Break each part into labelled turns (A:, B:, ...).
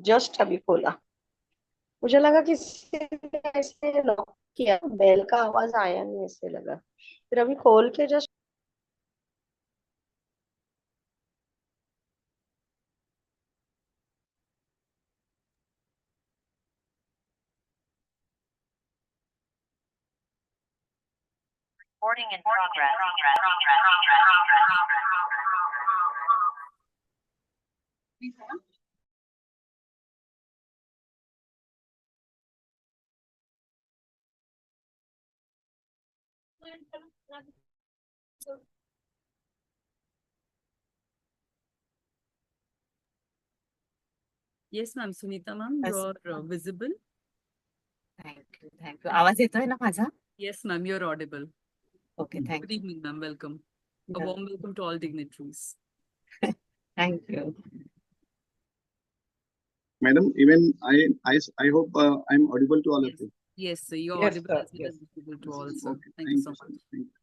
A: Just अभी खोला, मुझे लगा किसी ने ऐसे लॉक किया, बेल का आवाज आया नहीं, ऐसे लगा। फिर अभी खोल के just.
B: Recording in progress.
C: Yes, ma'am. Sunita, ma'am,
B: Yes.
C: you're visible.
B: Thank you. Thank you. आवाज येतोय ना माझा?
C: Yes, ma'am, you're audible.
B: Okay, thank
C: Good
B: you.
C: evening, ma'am. Welcome. A
B: Yeah.
C: warm welcome to all dignitaries.
B: Thank you.
D: Madam, even I hope I'm audible to all of
C: Yes.
D: you.
C: Yes, sir. You're
A: Yes,
C: audible
A: sir.
C: as well as visible to all, sir.
D: Okay,
C: Thank you so
D: sir.
C: much.
D: Thank you.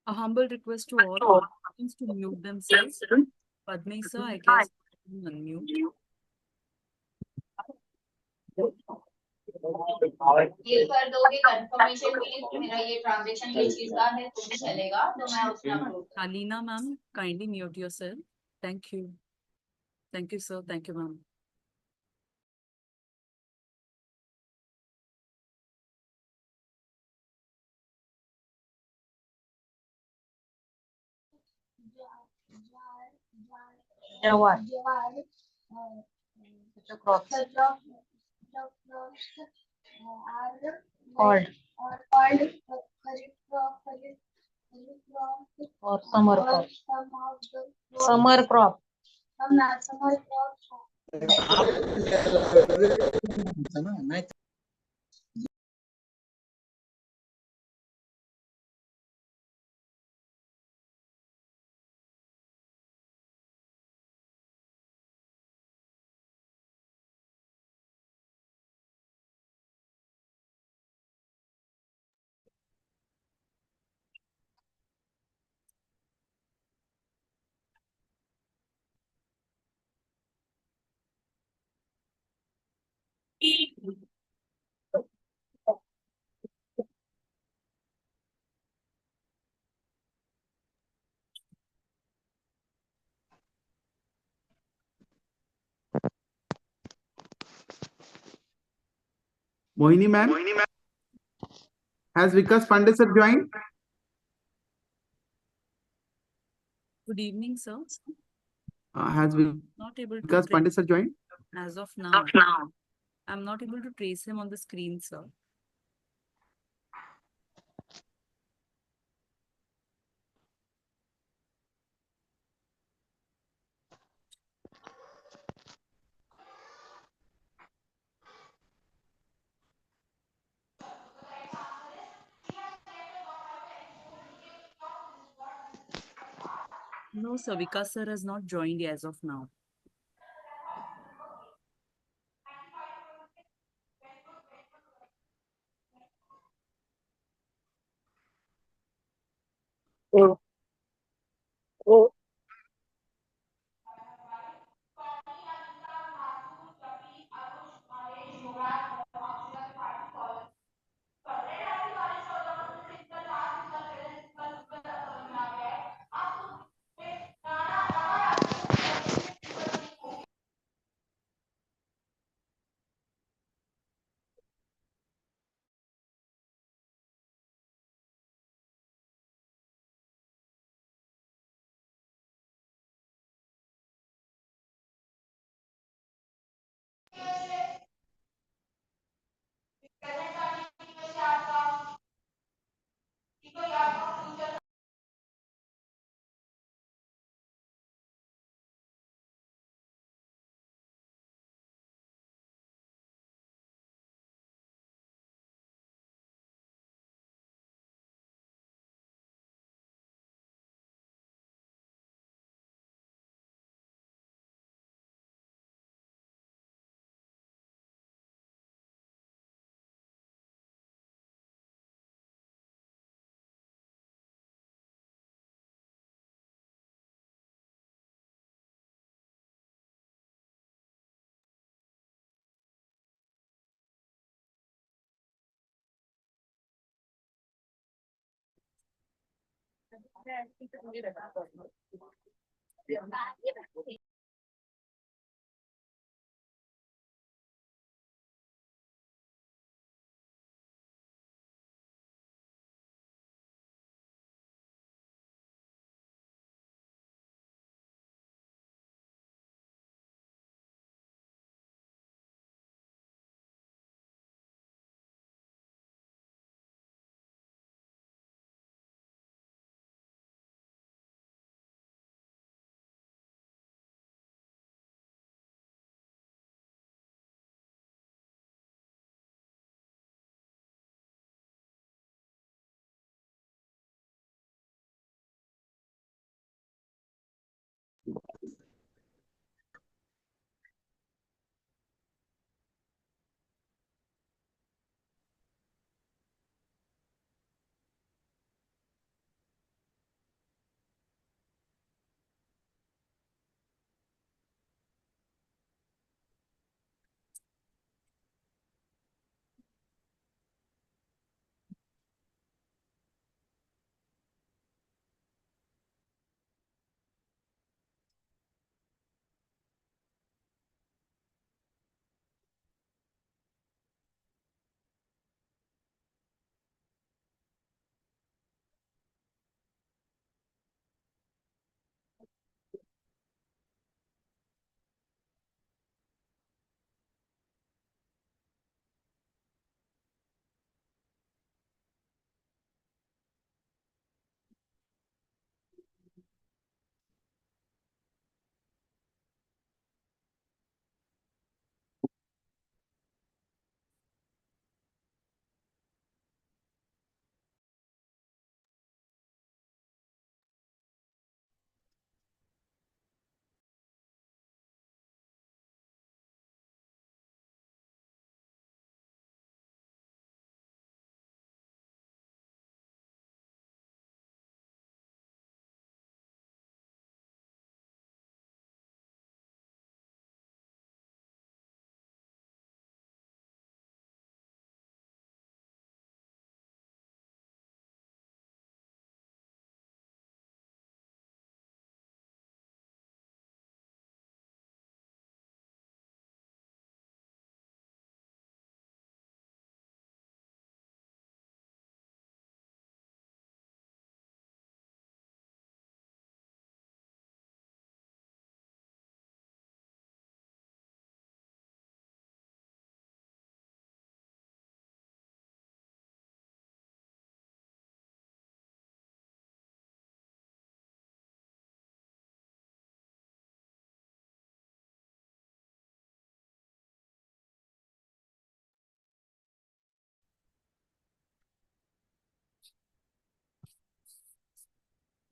C: A humble request to all participants to mute themselves. Padmi, sir, I guess you can unmute.
E: ये कर दोगे confirmation के लिए मेरा ये transaction ये चीज का है तो भी चलेगा तो मैं उसमें upload
C: Alina, ma'am, kindly mute yourself. Thank you. Thank you, sir. Thank you, ma'am.
A: जवार called और summer crop, summer crop.
F: Mohini ma'am, has Vikas Pandey sir joined?
C: Good evening, sir.
F: Has
C: Not able to
F: Vikas Pandey sir joined?
C: as of now. I'm not able to trace him on the screen, sir. No, sir. Vikas sir has not joined as of now.
A: Oh, oh,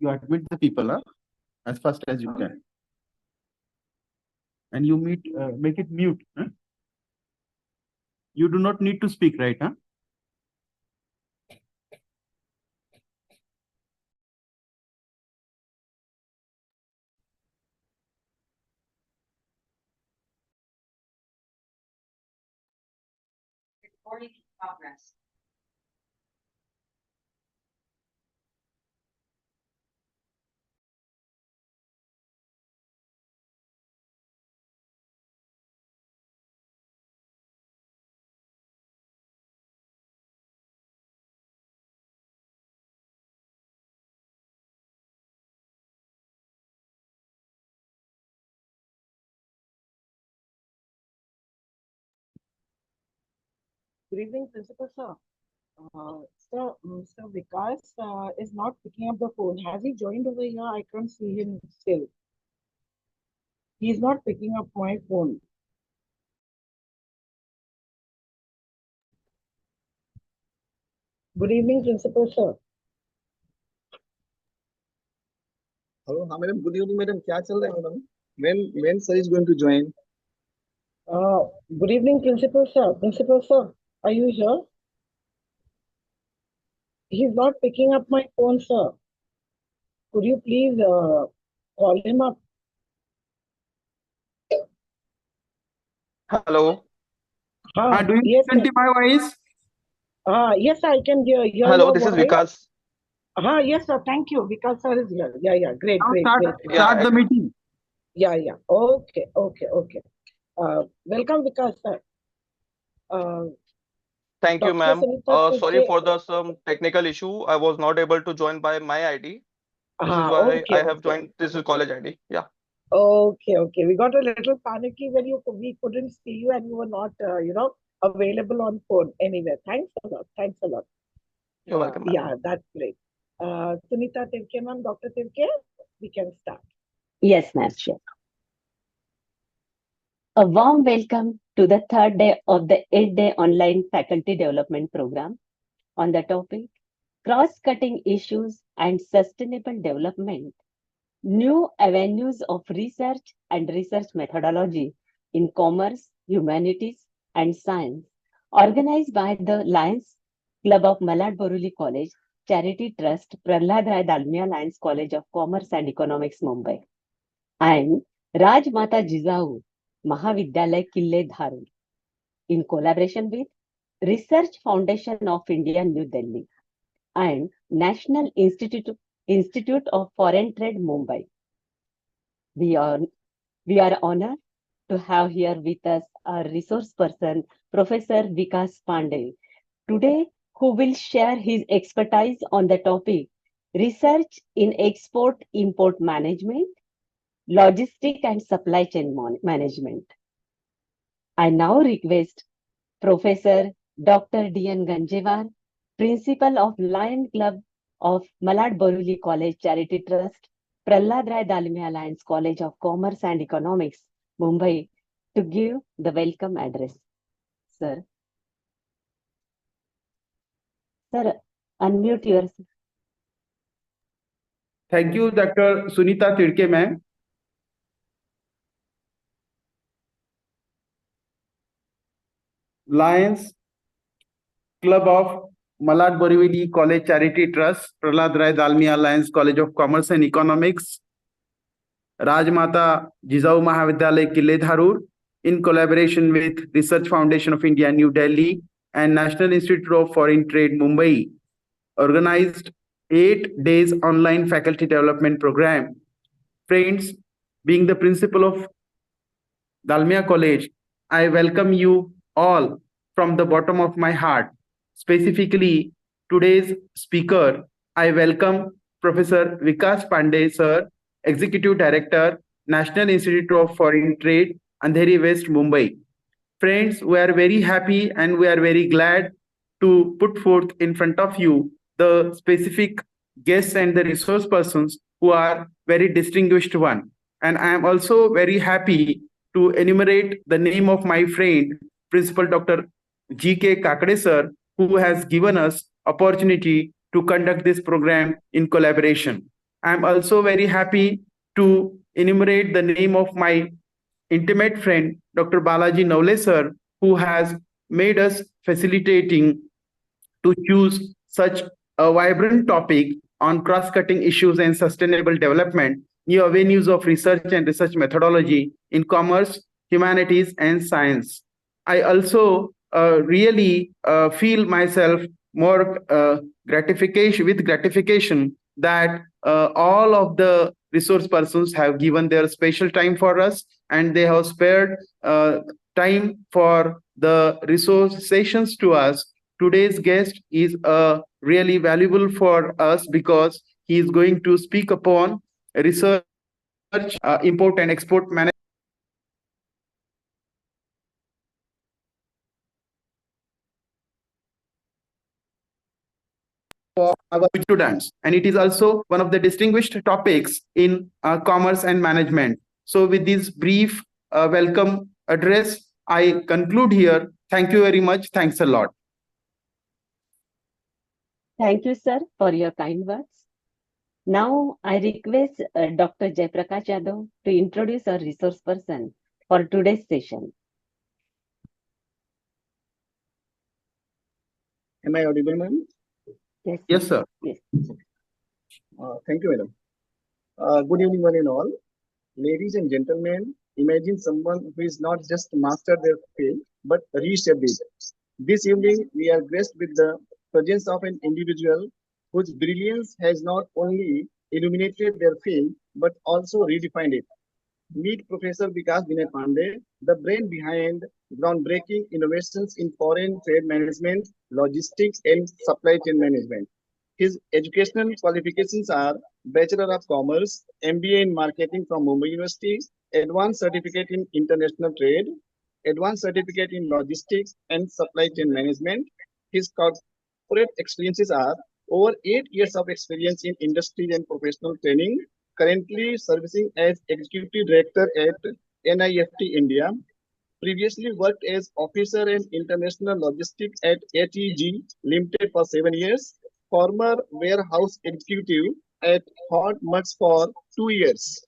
F: You admit the people as fast as you can. And you make it mute. You do not need to speak, right?
B: Recording in progress.
G: Good evening, Principal Sir. Sir Vikas is not picking up the phone. Has he joined over here? I can't see him still. He's not picking up my phone. Good evening, Principal Sir.
D: Hello, हाँ madam, good evening madam, क्या चल रहा है madam? When sir is going to join?
G: Good evening, Principal Sir. Principal Sir, are you here? He's not picking up my phone, sir. Could you please call him up?
H: Hello.
F: Do you
G: Yes,
F: listen to my voice?
G: yes, I can hear
H: Hello,
G: your
H: this is
G: voice.
H: Vikas.
G: Yes, sir. Thank you. Vikas sir is here. Yeah, great,
F: Now
G: great,
F: start,
G: great.
F: start the meeting.
G: Yeah. Okay. Welcome, Vikas sir.
H: Thank you,
G: Dr.
H: ma'am.
G: Sunita
H: Sorry
G: Tilke.
H: for the some technical issue. I was not able to join by my ID. This is why
G: Okay,
H: I have joined. This is college ID. Yeah.
G: Okay. We got a little panicky when we couldn't see you and you were not, available on phone. Anyway, thanks a lot.
H: You're welcome, ma'am.
G: Yeah, that's great. Sunita Tilke, ma'am, Dr. Tilke, we can start.
I: Yes, ma'am, sure. A warm welcome to the third day of the 8-day online faculty development program on the topic cross-cutting issues and sustainable development, new avenues of research and research methodology in commerce, humanities, and science, organized by the Lions Club of Malad Boruli College, Charity Trust, Prahlad Rai Dalmia Lions College of Commerce and Economics, Mumbai, and Raj Mata Jizau Mahavidyalay Kille Dharul, in collaboration with Research Foundation of India, New Delhi, and National Institute of Foreign Trade, Mumbai. We are honored to have here with us our resource person, Professor Vikas Pandey, today, who will share his expertise on the topic research in export-import management, logistic and supply chain management. I now request Professor Dr. D.N. Ganjewar, Principal of Lion Club of Malad Boruli College Charity Trust, Prahlad Rai Dalmia Alliance College of Commerce and Economics, Mumbai, to give the welcome address. Sir, unmute yourself.
F: Thank you, Dr. Sunita Tilke, ma'am. Lions Club of Malad Borivali College Charity Trust, Prahlad Rai Dalmia Lions College of Commerce and Economics, Rajmata Jizau Mahavidyalay Kille Dharur, in collaboration with Research Foundation of India, New Delhi, and National Institute of Foreign Trade, Mumbai, organized 8 days online faculty development program. Friends, being the principal of Dalmia College, I welcome you all from the bottom of my heart. Specifically, today's speaker, I welcome Professor Vikas Pandey, sir, Executive Director, National Institute of Foreign Trade, Andheri West, Mumbai. Friends, we are very happy and we are very glad to put forth in front of you the specific guests and the resource persons who are very distinguished one. And I am also very happy to enumerate the name of my friend, Principal Dr. G.K. Kakade sir, who has given us opportunity to conduct this program in collaboration. I'm also very happy to enumerate the name of my intimate friend, Dr. Balaji Navle sir, who has made us facilitating to choose such a vibrant topic on cross-cutting issues and sustainable development, new avenues of research and research methodology in commerce, humanities, and science. I also really feel myself more gratification that all of the resource persons have given their special time for us, and they have spared time for the resource sessions to us. Today's guest is really valuable for us because he is going to speak upon research, import and export management for our students. And it is also one of the distinguished topics in commerce and management. So with this brief welcome address, I conclude here. Thank you very much. Thanks a lot.
I: Thank you, sir, for your kind words. Now, I request Dr. Jaiprakash Yadav to introduce our resource person for today's session.
D: Am I audible, ma'am?
I: Yes,
F: Yes, sir.
I: yes.
D: Thank you, madam. Good evening, one and all. Ladies and gentlemen, imagine someone who is not just mastered their field, but reshaped it. This evening, we are graced with the presence of an individual whose brilliance has not only illuminated their field, but also redefined it. Meet Professor Vikas Vinay Pandey, the brain behind groundbreaking innovations in foreign trade management, logistics, and supply chain management. His educational qualifications are Bachelor of Commerce, MBA in Marketing from Mumbai University, Advanced Certificate in International Trade, Advanced Certificate in Logistics and Supply Chain Management. His corporate experiences are over 8 years of experience in industry and professional training, currently servicing as Executive Director at NIFT India, previously worked as officer in international logistics at HEG Limited for 7 years, former warehouse executive at Hot Mutts for 2 years.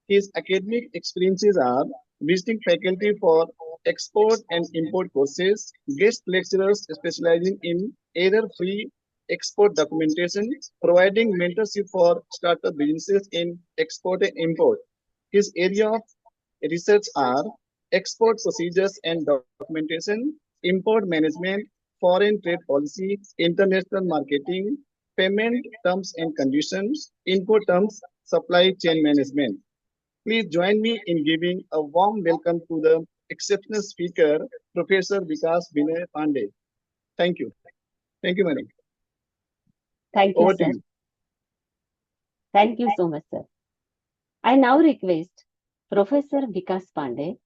D: His academic experiences are visiting faculty for export and import courses, guest lecturers specializing in error-free export documentation, providing mentorship for startup businesses in export and import. His area of research are export procedures and documentation, import management, foreign trade policy, international marketing, payment terms and conditions, import terms, supply chain management. Please join me in giving a warm welcome to the exceptional speaker, Professor Vikas Vinay Pandey. Thank you. Thank you, madam.
I: Thank you,
D: Over to
I: sir.
D: you.
I: Thank you so much, sir. I now request Professor Vikas Pandey,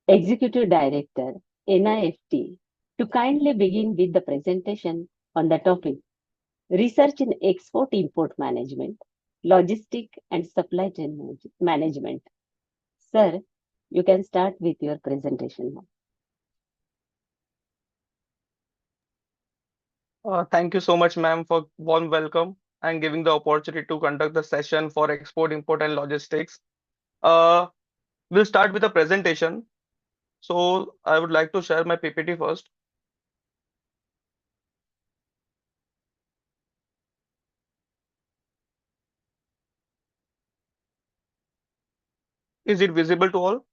I: Executive Director, NIFT, to kindly begin with the presentation on the topic Research in Export-Import Management, Logistic and Supply Chain Management. Sir, you can start with your presentation now.
H: Thank you so much, ma'am, for warm welcome and giving the opportunity to conduct the session for export, import, and logistics. Uh, we'll start with a presentation. So I would like to share my PPT first. Is it visible to all?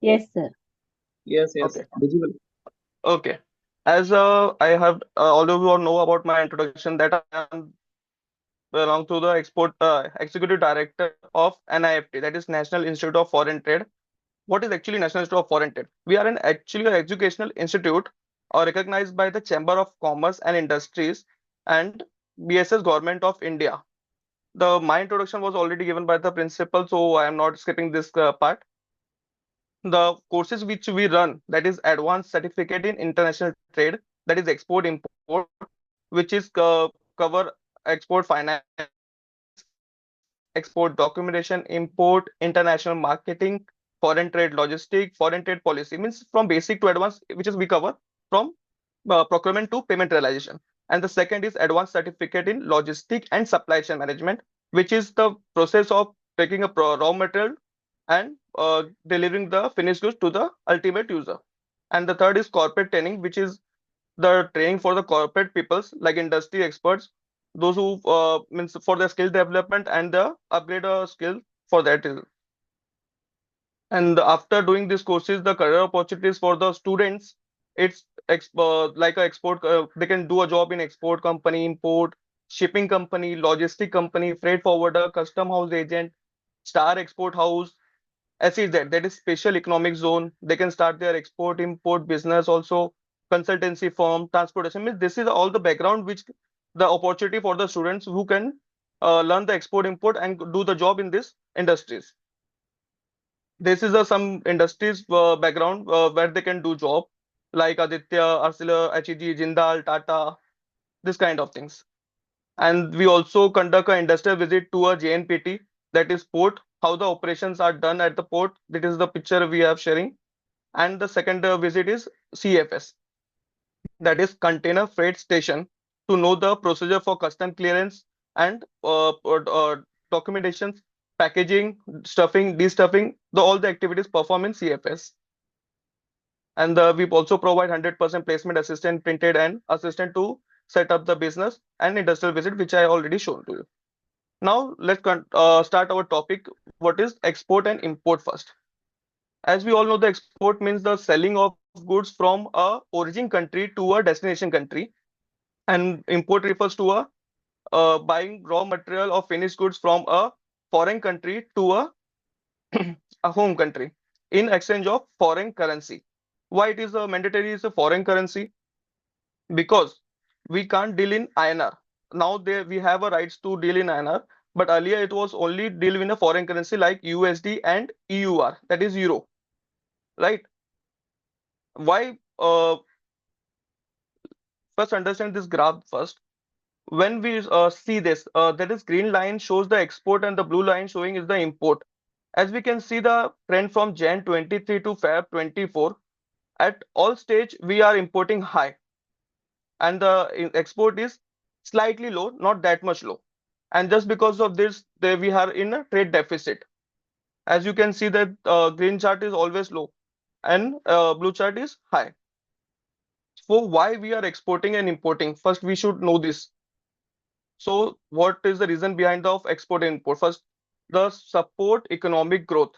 I: Yes, sir.
D: Yes,
H: Okay.
D: visible.
H: Okay. As I have all of you all know about my introduction that I am belong to the export executive director of NIFT, that is National Institute of Foreign Trade. What is actually National Institute of Foreign Trade? We are actually an educational institute recognized by the Chamber of Commerce and Industries and BSS Government of India. My introduction was already given by the principal, so I am not skipping this part. The courses which we run, that is Advanced Certificate in International Trade, that is Export Import, which is cover export finance, export documentation, import, international marketing, foreign trade logistic, foreign trade policy, means from basic to advanced, which is we cover from procurement to payment realization. And the second is advanced certificate in logistic and supply chain management, which is the process of taking a raw material and delivering the finished goods to the ultimate user. And the third is corporate training, which is the training for the corporate peoples like industry experts, those who means for their skill development and the upgrade skill for that. And after doing these courses, the career opportunities for the students, it's like a export. They can do a job in export company, import, shipping company, logistic company, freight forwarder, custom house agent, star export house, SEZ, that is special economic zone. They can start their export import business also, consultancy firm, transportation. Means this is all the background which the opportunity for the students who can learn the export import and do the job in these industries. This is some industries background where they can do job like Aditya, Arcelor, HEG, Jindal, Tata, this kind of things. And we also conduct an industrial visit to a JNPT, that is port, how the operations are done at the port. That is the picture we are sharing. And the second visit is CFS, that is container freight station, to know the procedure for custom clearance and documentations, packaging, stuffing, destuffing, all the activities performed in CFS. And we also provide 100% placement assistant printed and assistant to set up the business and industrial visit, which I already shown to you. Now let's start our topic. What is export and import first? As we all know, the export means the selling of goods from a origin country to a destination country, and import refers to a buying raw material or finished goods from a foreign country to a home country in exchange of foreign currency. Why it is a mandatory is a foreign currency? Because we can't deal in INR. Now we have a rights to deal in INR, but earlier it was only deal in a foreign currency like USD and EUR, that is euro, right? Why? First understand this graph first. When we see this, that is green line shows the export and the blue line showing is the import. As we can see the trend from Jan 23 to Feb 24, at all stage we are importing high, and the export is slightly low, not that much low. And just because of this, we are in a trade deficit. As you can see that green chart is always low and blue chart is high. So why we are exporting and importing? First, we should know this. So what is the reason behind the of export and import? First, the support economic growth.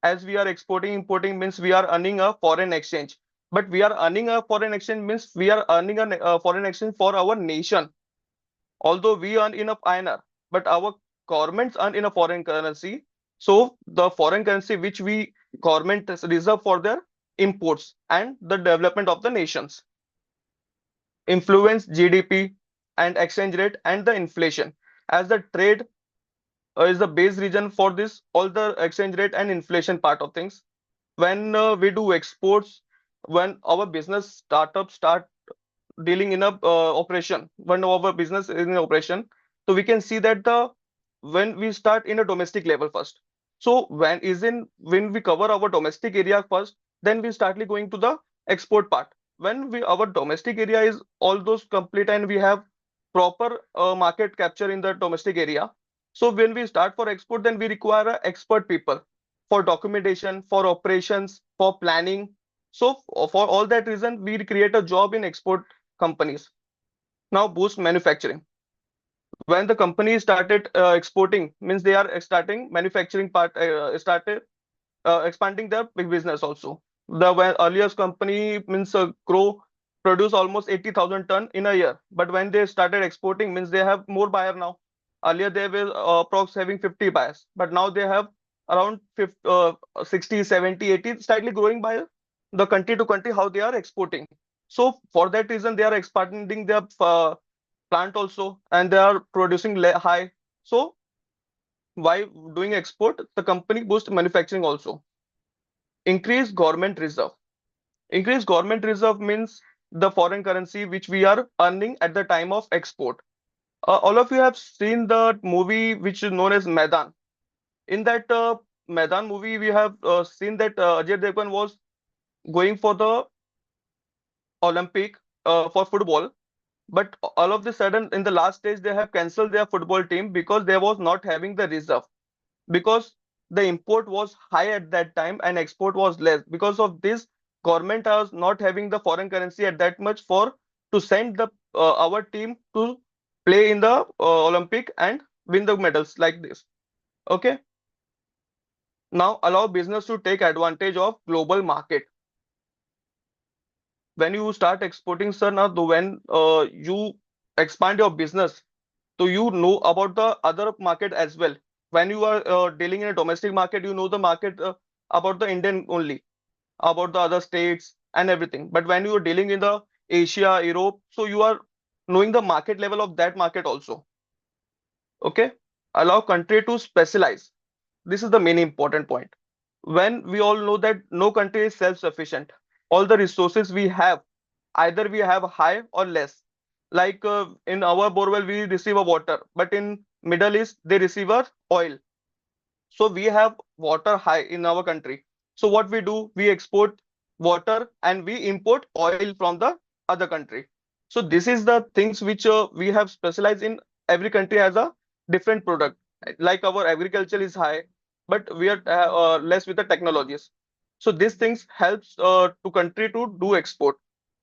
H: As we are exporting, importing means we are earning a foreign exchange. But we are earning a foreign exchange means we are earning a foreign exchange for our nation. Although we earn in a INR, but our governments earn in a foreign currency. So the foreign currency which we government reserve for their imports and the development of the nations. Influence GDP and exchange rate and the inflation. As the trade is the base region for this, all the exchange rate and inflation part of things. When we do exports, when our business startups start dealing in a operation, when our business is in operation, so we can see that when we start in a domestic level first. So when we cover our domestic area first, then we startly going to the export part. When our domestic area is all those complete and we have proper market capture in the domestic area. So when we start for export, then we require expert people for documentation, for operations, for planning. So for all that reason, we create a job in export companies. Now boost manufacturing. When the company started exporting, means they are starting manufacturing part, started expanding their big business also. The earliest company means grow produce almost 80,000 ton in a year, but when they started exporting, means they have more buyer now. Earlier they were approx having 50 buyers, but now they have around 50, 60, 70, 80, slightly growing by the country to country how they are exporting. So for that reason, they are expanding their plant also, and they are producing high. So why doing export? The company boost manufacturing also. Increase government reserve. Increase government reserve means the foreign currency which we are earning at the time of export. All of you have seen the movie which is known as Maidan. In that Maidan movie, we have seen that Ajay Devgan was going for the Olympic for football, but all of the sudden in the last stage they have cancelled their football team because they was not having the reserve, because the import was high at that time and export was less. Because of this, government was not having the foreign currency at that much for to send the our team to play in the Olympic and win the medals like this. Okay, now allow business to take advantage of global market. When you start exporting, sir, now when you expand your business, so you know about the other market as well. When you are dealing in a domestic market, you know the market about the Indian only, about the other states and everything. But when you are dealing in the Asia, Europe, so you are knowing the market level of that market also. Okay, allow country to specialize. This is the main important point. When we all know that no country is self-sufficient, all the resources we have, either we have high or less. Like in our borewell, we receive a water, but in Middle East, they receive a oil. So we have water high in our country. So what we do, we export water and we import oil from the other country. So this is the things which we have specialized in. Every country has a different product. Like our agriculture is high, but we are less with the technologies. So these things helps to country to do export,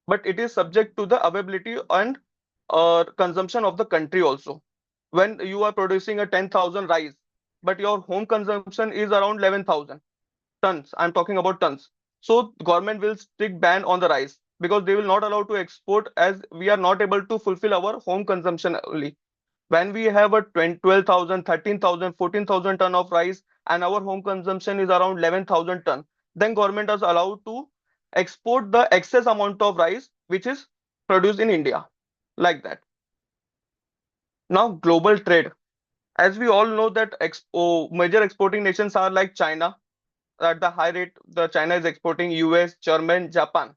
H: but it is subject to the availability and consumption of the country also. When you are producing a 10,000 rice, but your home consumption is around 11,000 tons. I'm talking about tons. So government will strict ban on the rice because they will not allow to export as we are not able to fulfill our home consumption only. When we have a 20, 12,000, 13,000, 14,000 ton of rice and our home consumption is around 11,000 ton, then government is allowed to export the excess amount of rice which is produced in India, like that. Now global trade. As we all know that major exporting nations are like China. At the high rate, the China is exporting US, German, Japan.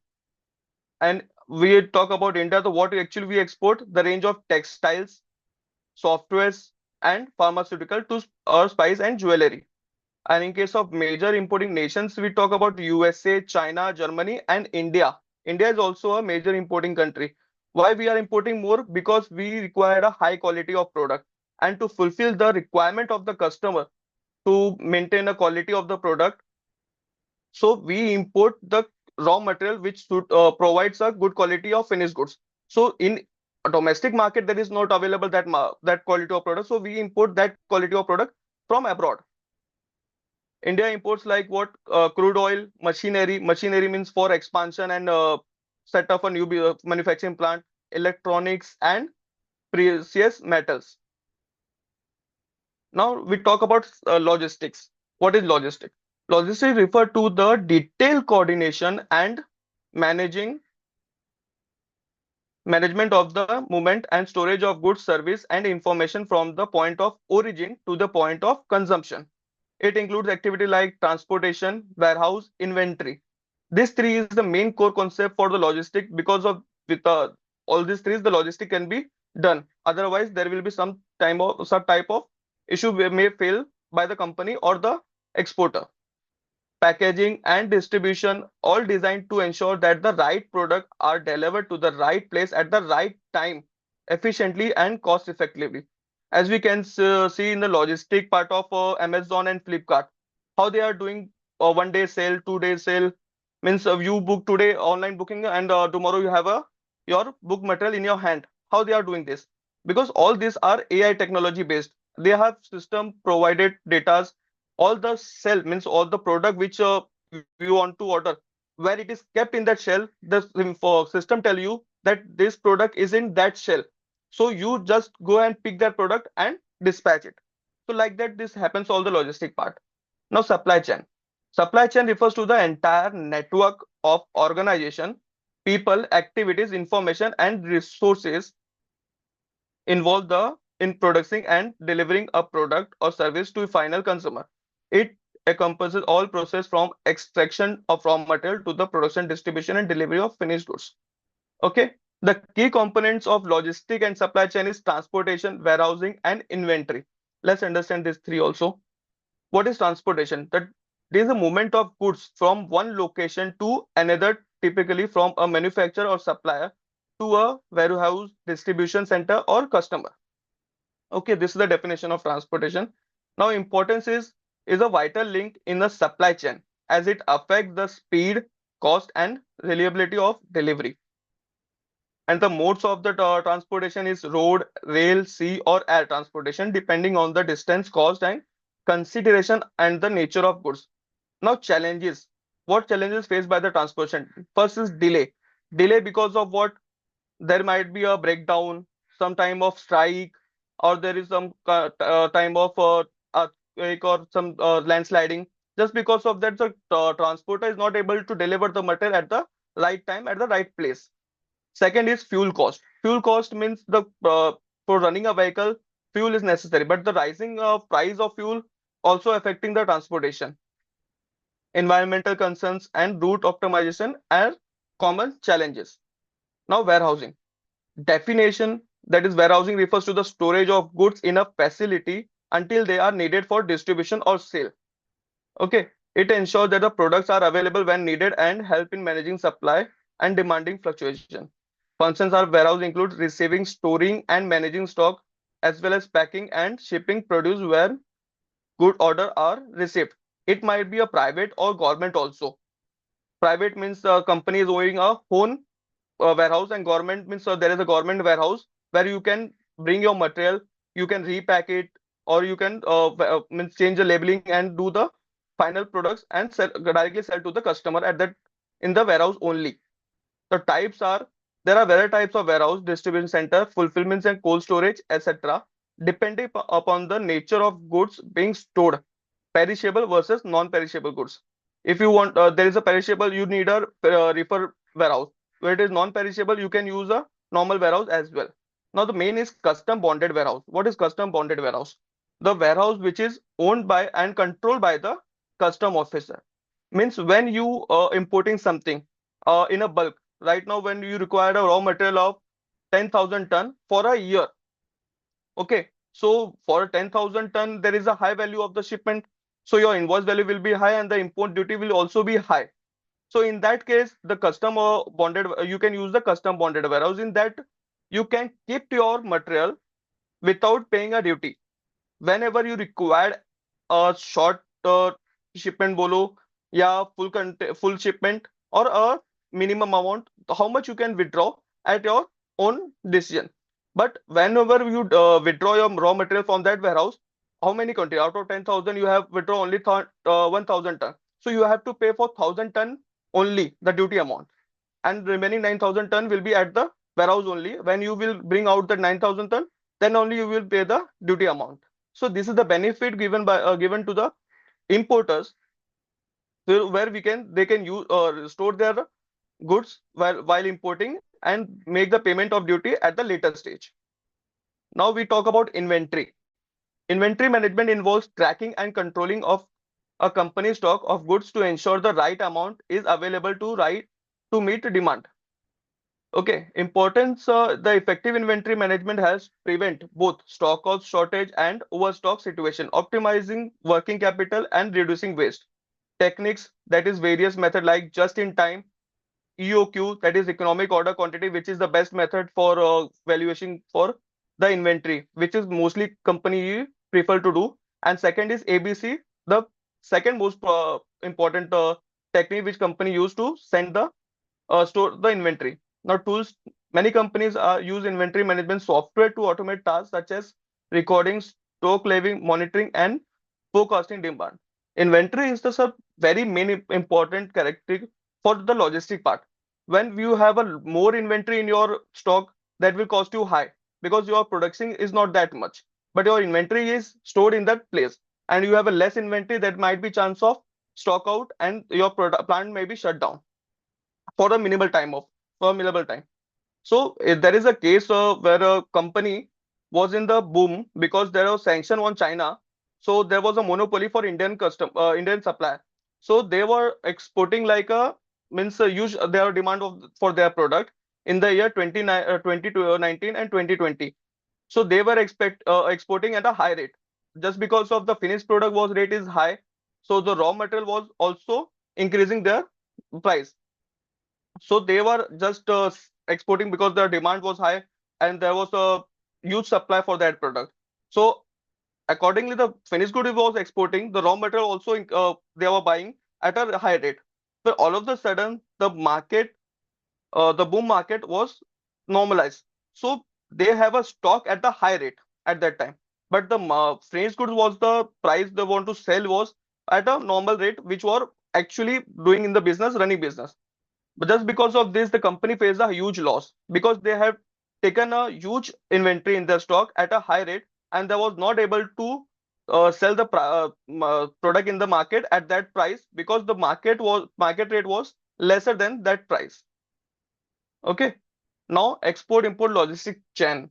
H: And we talk about India, the what actually we export, the range of textiles, softwares, and pharmaceutical to spice and jewelry. And in case of major importing nations, we talk about USA, China, Germany, and India. India is also a major importing country. Why we are importing more? Because we require a high quality of product. And to fulfill the requirement of the customer to maintain a quality of the product, so we import the raw material which provides a good quality of finished goods. So in a domestic market, there is not available that quality of product. So we import that quality of product from abroad. India imports like what crude oil, machinery. Machinery means for expansion and set up a new manufacturing plant, electronics and precious metals. Now we talk about logistics. What is logistics? Logistics refer to the detailed coordination and management of the movement and storage of goods, service, and information from the point of origin to the point of consumption. It includes activity like transportation, warehouse, inventory. This three is the main core concept for the logistic. Because of with all these three, the logistic can be done. Otherwise, there will be some type of issue may fail by the company or the exporter. Packaging and distribution, all designed to ensure that the right product are delivered to the right place at the right time, efficiently and cost effectively. As we can see in the logistic part of Amazon and Flipkart, how they are doing 1 day sale, 2 day sale, means you book today online booking and tomorrow you have your book material in your hand. How they are doing this? Because all these are AI technology based. They have system provided data, all the cell means all the product which you want to order, where it is kept in that shell, the system tell you that this product is in that shell. So you just go and pick that product and dispatch it. So like that, this happens all the logistic part. Now supply chain. Supply chain refers to the entire network of organization, people, activities, information, and resources involved in producing and delivering a product or service to a final consumer. It encompasses all process from extraction of raw material to the production, distribution, and delivery of finished goods. Okay. The key components of logistic and supply chain is transportation, warehousing, and inventory. Let's understand these three also. What is transportation? That there is a movement of goods from one location to another, typically from a manufacturer or supplier to a warehouse, distribution center, or customer. Okay, this is the definition of transportation. Now, importance is a vital link in the supply chain as it affects the speed, cost, and reliability of delivery. And the modes of the transportation is road, rail, sea, or air transportation, depending on the distance, cost, and consideration and the nature of goods. Now, challenges. What challenges faced by the transportation? First is delay. Delay because of what? There might be a breakdown, some time of strike, or there is some time of earthquake or some landsliding. Just because of that, the transporter is not able to deliver the material at the right time at the right place. Second is fuel cost. Fuel cost means the for running a vehicle, fuel is necessary, but the rising price of fuel also affecting the transportation. Environmental concerns and route optimization are common challenges. Now, warehousing. Definition, that is, warehousing refers to the storage of goods in a facility until they are needed for distribution or sale. Okay, it ensures that the products are available when needed and help in managing supply and demanding fluctuation. Functions of warehouse include receiving, storing, and managing stock, as well as packing and shipping produce where good order are received. It might be a private or government also. Private means the company is owning a own warehouse, and government means there is a government warehouse where you can bring your material, you can repack it, or you can means change the labeling and do the final products and directly sell to the customer at that in the warehouse only. The types are, there are various types of warehouse, distribution center, fulfillments and cold storage, etc. Depending upon the nature of goods being stored, perishable versus non-perishable goods. If you want, there is a perishable, you need a refer warehouse. Where it is non-perishable, you can use a normal warehouse as well. Now, the main is custom bonded warehouse. What is custom bonded warehouse? The warehouse which is owned by and controlled by the custom officer. Means when you importing something in a bulk. Right now, when you require a raw material of 10,000 ton for a year. Okay, so for 10,000 ton, there is a high value of the shipment. So your invoice value will be high and the import duty will also be high. So in that case, the custom bonded, you can use the custom bonded warehouse. In that, you can keep your material without paying a duty. Whenever you require a short shipment bolo, yeah, full shipment or a minimum amount, how much you can withdraw at your own decision. But whenever you withdraw your raw material from that warehouse, how many quantity out of 10,000 you have withdraw only 1,000 ton. So you have to pay for 1,000 ton only the duty amount, and remaining 9,000 ton will be at the warehouse only. When you will bring out the 9,000 ton, then only you will pay the duty amount. So this is the benefit given by given to the importers, where they can use store their goods while importing and make the payment of duty at the later stage. Now we talk about inventory. Inventory management involves tracking and controlling of a company stock of goods to ensure the right amount is available to meet demand. Okay, importance, the effective inventory management helps prevent both stock cost shortage and overstock situation, optimizing working capital and reducing waste. Techniques, that is various method like just in time, EOQ, that is economic order quantity, which is the best method for valuation for the inventory, which is mostly company prefer to do. And second is ABC, the second most important technique which company use to send the store the inventory. Now, tools, many companies use inventory management software to automate tasks such as recording, stock leveling, monitoring, and forecasting demand. Inventory is the very main important characteristic for the logistic part. When you have a more inventory in your stock, that will cost you high because your production is not that much, but your inventory is stored in that place, and you have a less inventory, that might be chance of stock out and your plant may be shut down for a minimal time. So there is a case where a company was in the boom because there was sanction on China. So there was a monopoly for Indian supplier. So they were exporting like a means a huge their demand for their product in the year 2019 and 2020. So they were exporting at a high rate just because of the finished product was rate is high. So the raw material was also increasing their price. So they were just exporting because the demand was high and there was a huge supply for that product. So accordingly, the finished good was exporting, the raw material also they were buying at a high rate. But all of a sudden, the boom market was normalized. So they have a stock at the high rate at that time. But the finished goods was the price they want to sell was at a normal rate, which were actually doing in the business, running business. But just because of this, the company faced a huge loss because they have taken a huge inventory in their stock at a high rate and they was not able to sell the product in the market at that price because the market rate was lesser than that price. Okay. Now export import logistic chain.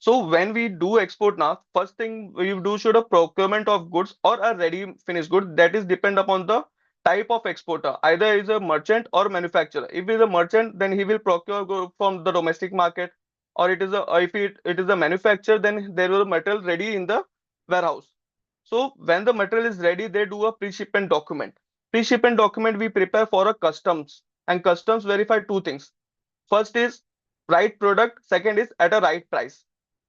H: So when we do export now, first thing we do should a procurement of goods or a ready finished good that is depend upon the type of exporter. Either is a merchant or manufacturer. If he is a merchant, then he will procure from the domestic market, or if it is a manufacturer, then there will be material ready in the warehouse. So when the material is ready, they do a pre-shipment document. Pre-shipment document we prepare for a customs, and customs verify two things. First is right product, second is at a right price.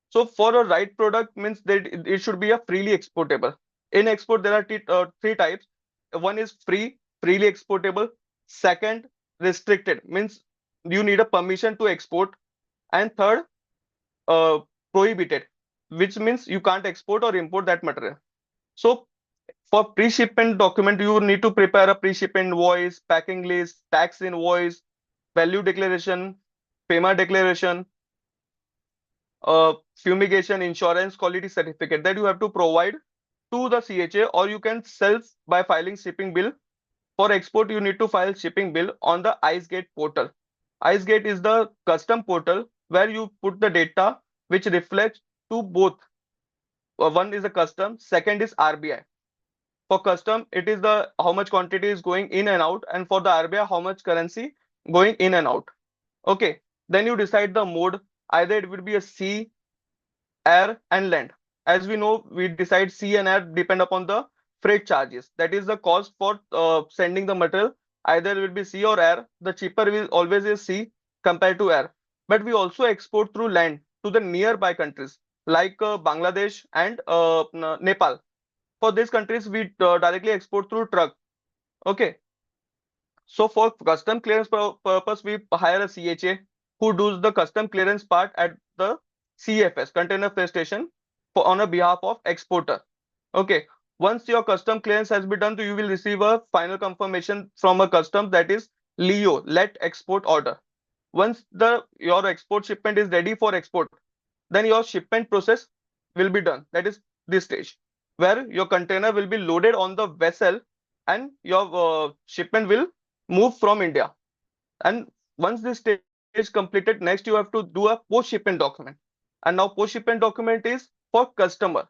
H: So for a right product means that it should be a freely exportable. In export, there are three types. One is freely exportable. Second, restricted, means you need a permission to export. And third, uh, prohibited, which means you can't export or import that material. So for pre-shipment document, you need to prepare a pre-shipment invoice, packing list, tax invoice, value declaration, payment declaration, fumigation, insurance, quality certificate that you have to provide to the CHA, or you can self by filing shipping bill. For export, you need to file shipping bill on the IceGate portal. IceGate is the custom portal where you put the data which reflects to both. One is a custom, second is RBI. For custom, it is the how much quantity is going in and out, and for the RBI, how much currency going in and out. Okay, then you decide the mode. Either it will be a sea, air and land. As we know, we decide sea and air depend upon the freight charges. That is the cost for sending the material. Either it will be sea or air. The cheaper will always is sea compared to air. But we also export through land to the nearby countries like Bangladesh and Nepal. For these countries, we directly export through truck. Okay. So for custom clearance purpose, we hire a CHA who does the custom clearance part at the CFS, container freight station, for on a behalf of exporter. Okay. Once your custom clearance has been done, you will receive a final confirmation from a custom, that is LEO, let export order. Once your export shipment is ready for export, then your shipment process will be done. That is this stage where your container will be loaded on the vessel and your shipment will move from India. And once this stage is completed, next you have to do a post shipment document. And now post shipment document is for customer,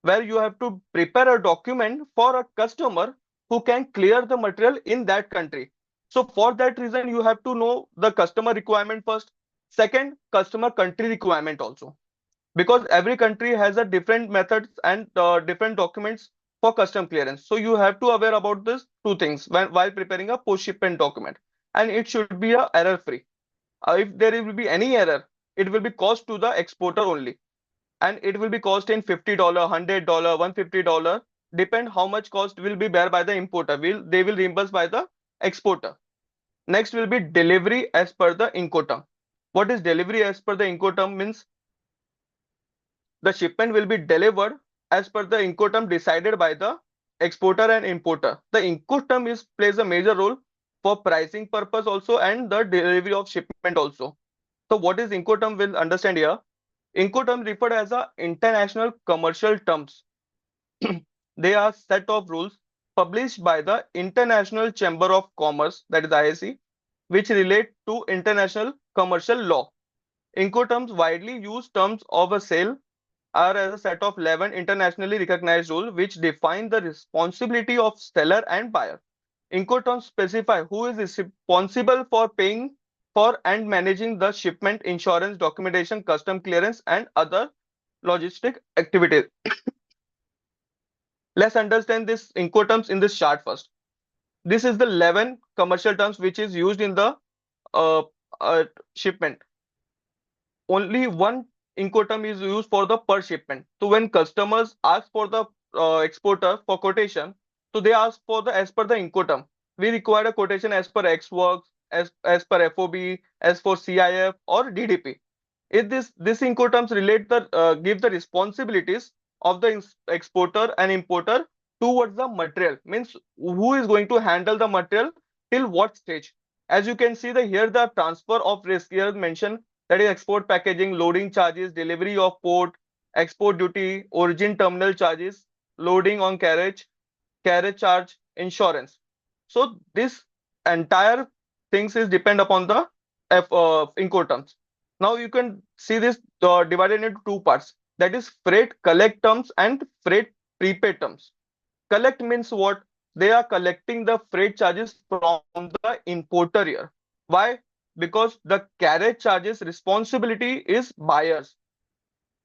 H: where you have to prepare a document for a customer who can clear the material in that country. So for that reason, you have to know the customer requirement first. Second, customer country requirement also, because every country has a different methods and different documents for custom clearance. So you have to aware about this two things while preparing a post shipment document, and it should be a error free. If there will be any error, it will be cost to the exporter only, and it will be cost in $50, $100, $150, depend how much cost will be bear by the importer. They will reimburse by the exporter. Next will be delivery as per the Incoterm. What is delivery as per the Incoterm means? The shipment will be delivered as per the Incoterm decided by the exporter and importer. The Incoterm plays a major role for pricing purpose also and the delivery of shipment also. So what is Incoterm, will understand here. Incoterm referred as a international commercial terms. They are set of rules published by the International Chamber of Commerce, that is IAC, which relate to international commercial law. Incoterms, widely used terms of a sale, are as a set of 11 internationally recognized rules which define the responsibility of seller and buyer. Incoterms specify who is responsible for paying for and managing the shipment, insurance, documentation, custom clearance, and other logistic activities. Let's understand this Incoterms in this chart first. This is the 11 commercial terms which is used in the shipment. Only one Incoterm is used for the per shipment. So when customers ask for the exporter for quotation, so they ask for the as per the Incoterm. We require a quotation as per X works, as per FOB, as for CIF or DDP. If this Incoterms relate the give the responsibilities of the exporter and importer towards the material, means who is going to handle the material till what stage. As you can see the here the transfer of risk here mentioned, that is export packaging, loading charges, delivery of port, export duty, origin terminal charges, loading on carriage charge, insurance. So this entire things is depend upon the Incoterms. Now you can see this divided into two parts, that is freight collect terms and freight prepaid terms. Collect means what? They are collecting the freight charges from the importer here. Why? Because the carriage charges responsibility is buyers.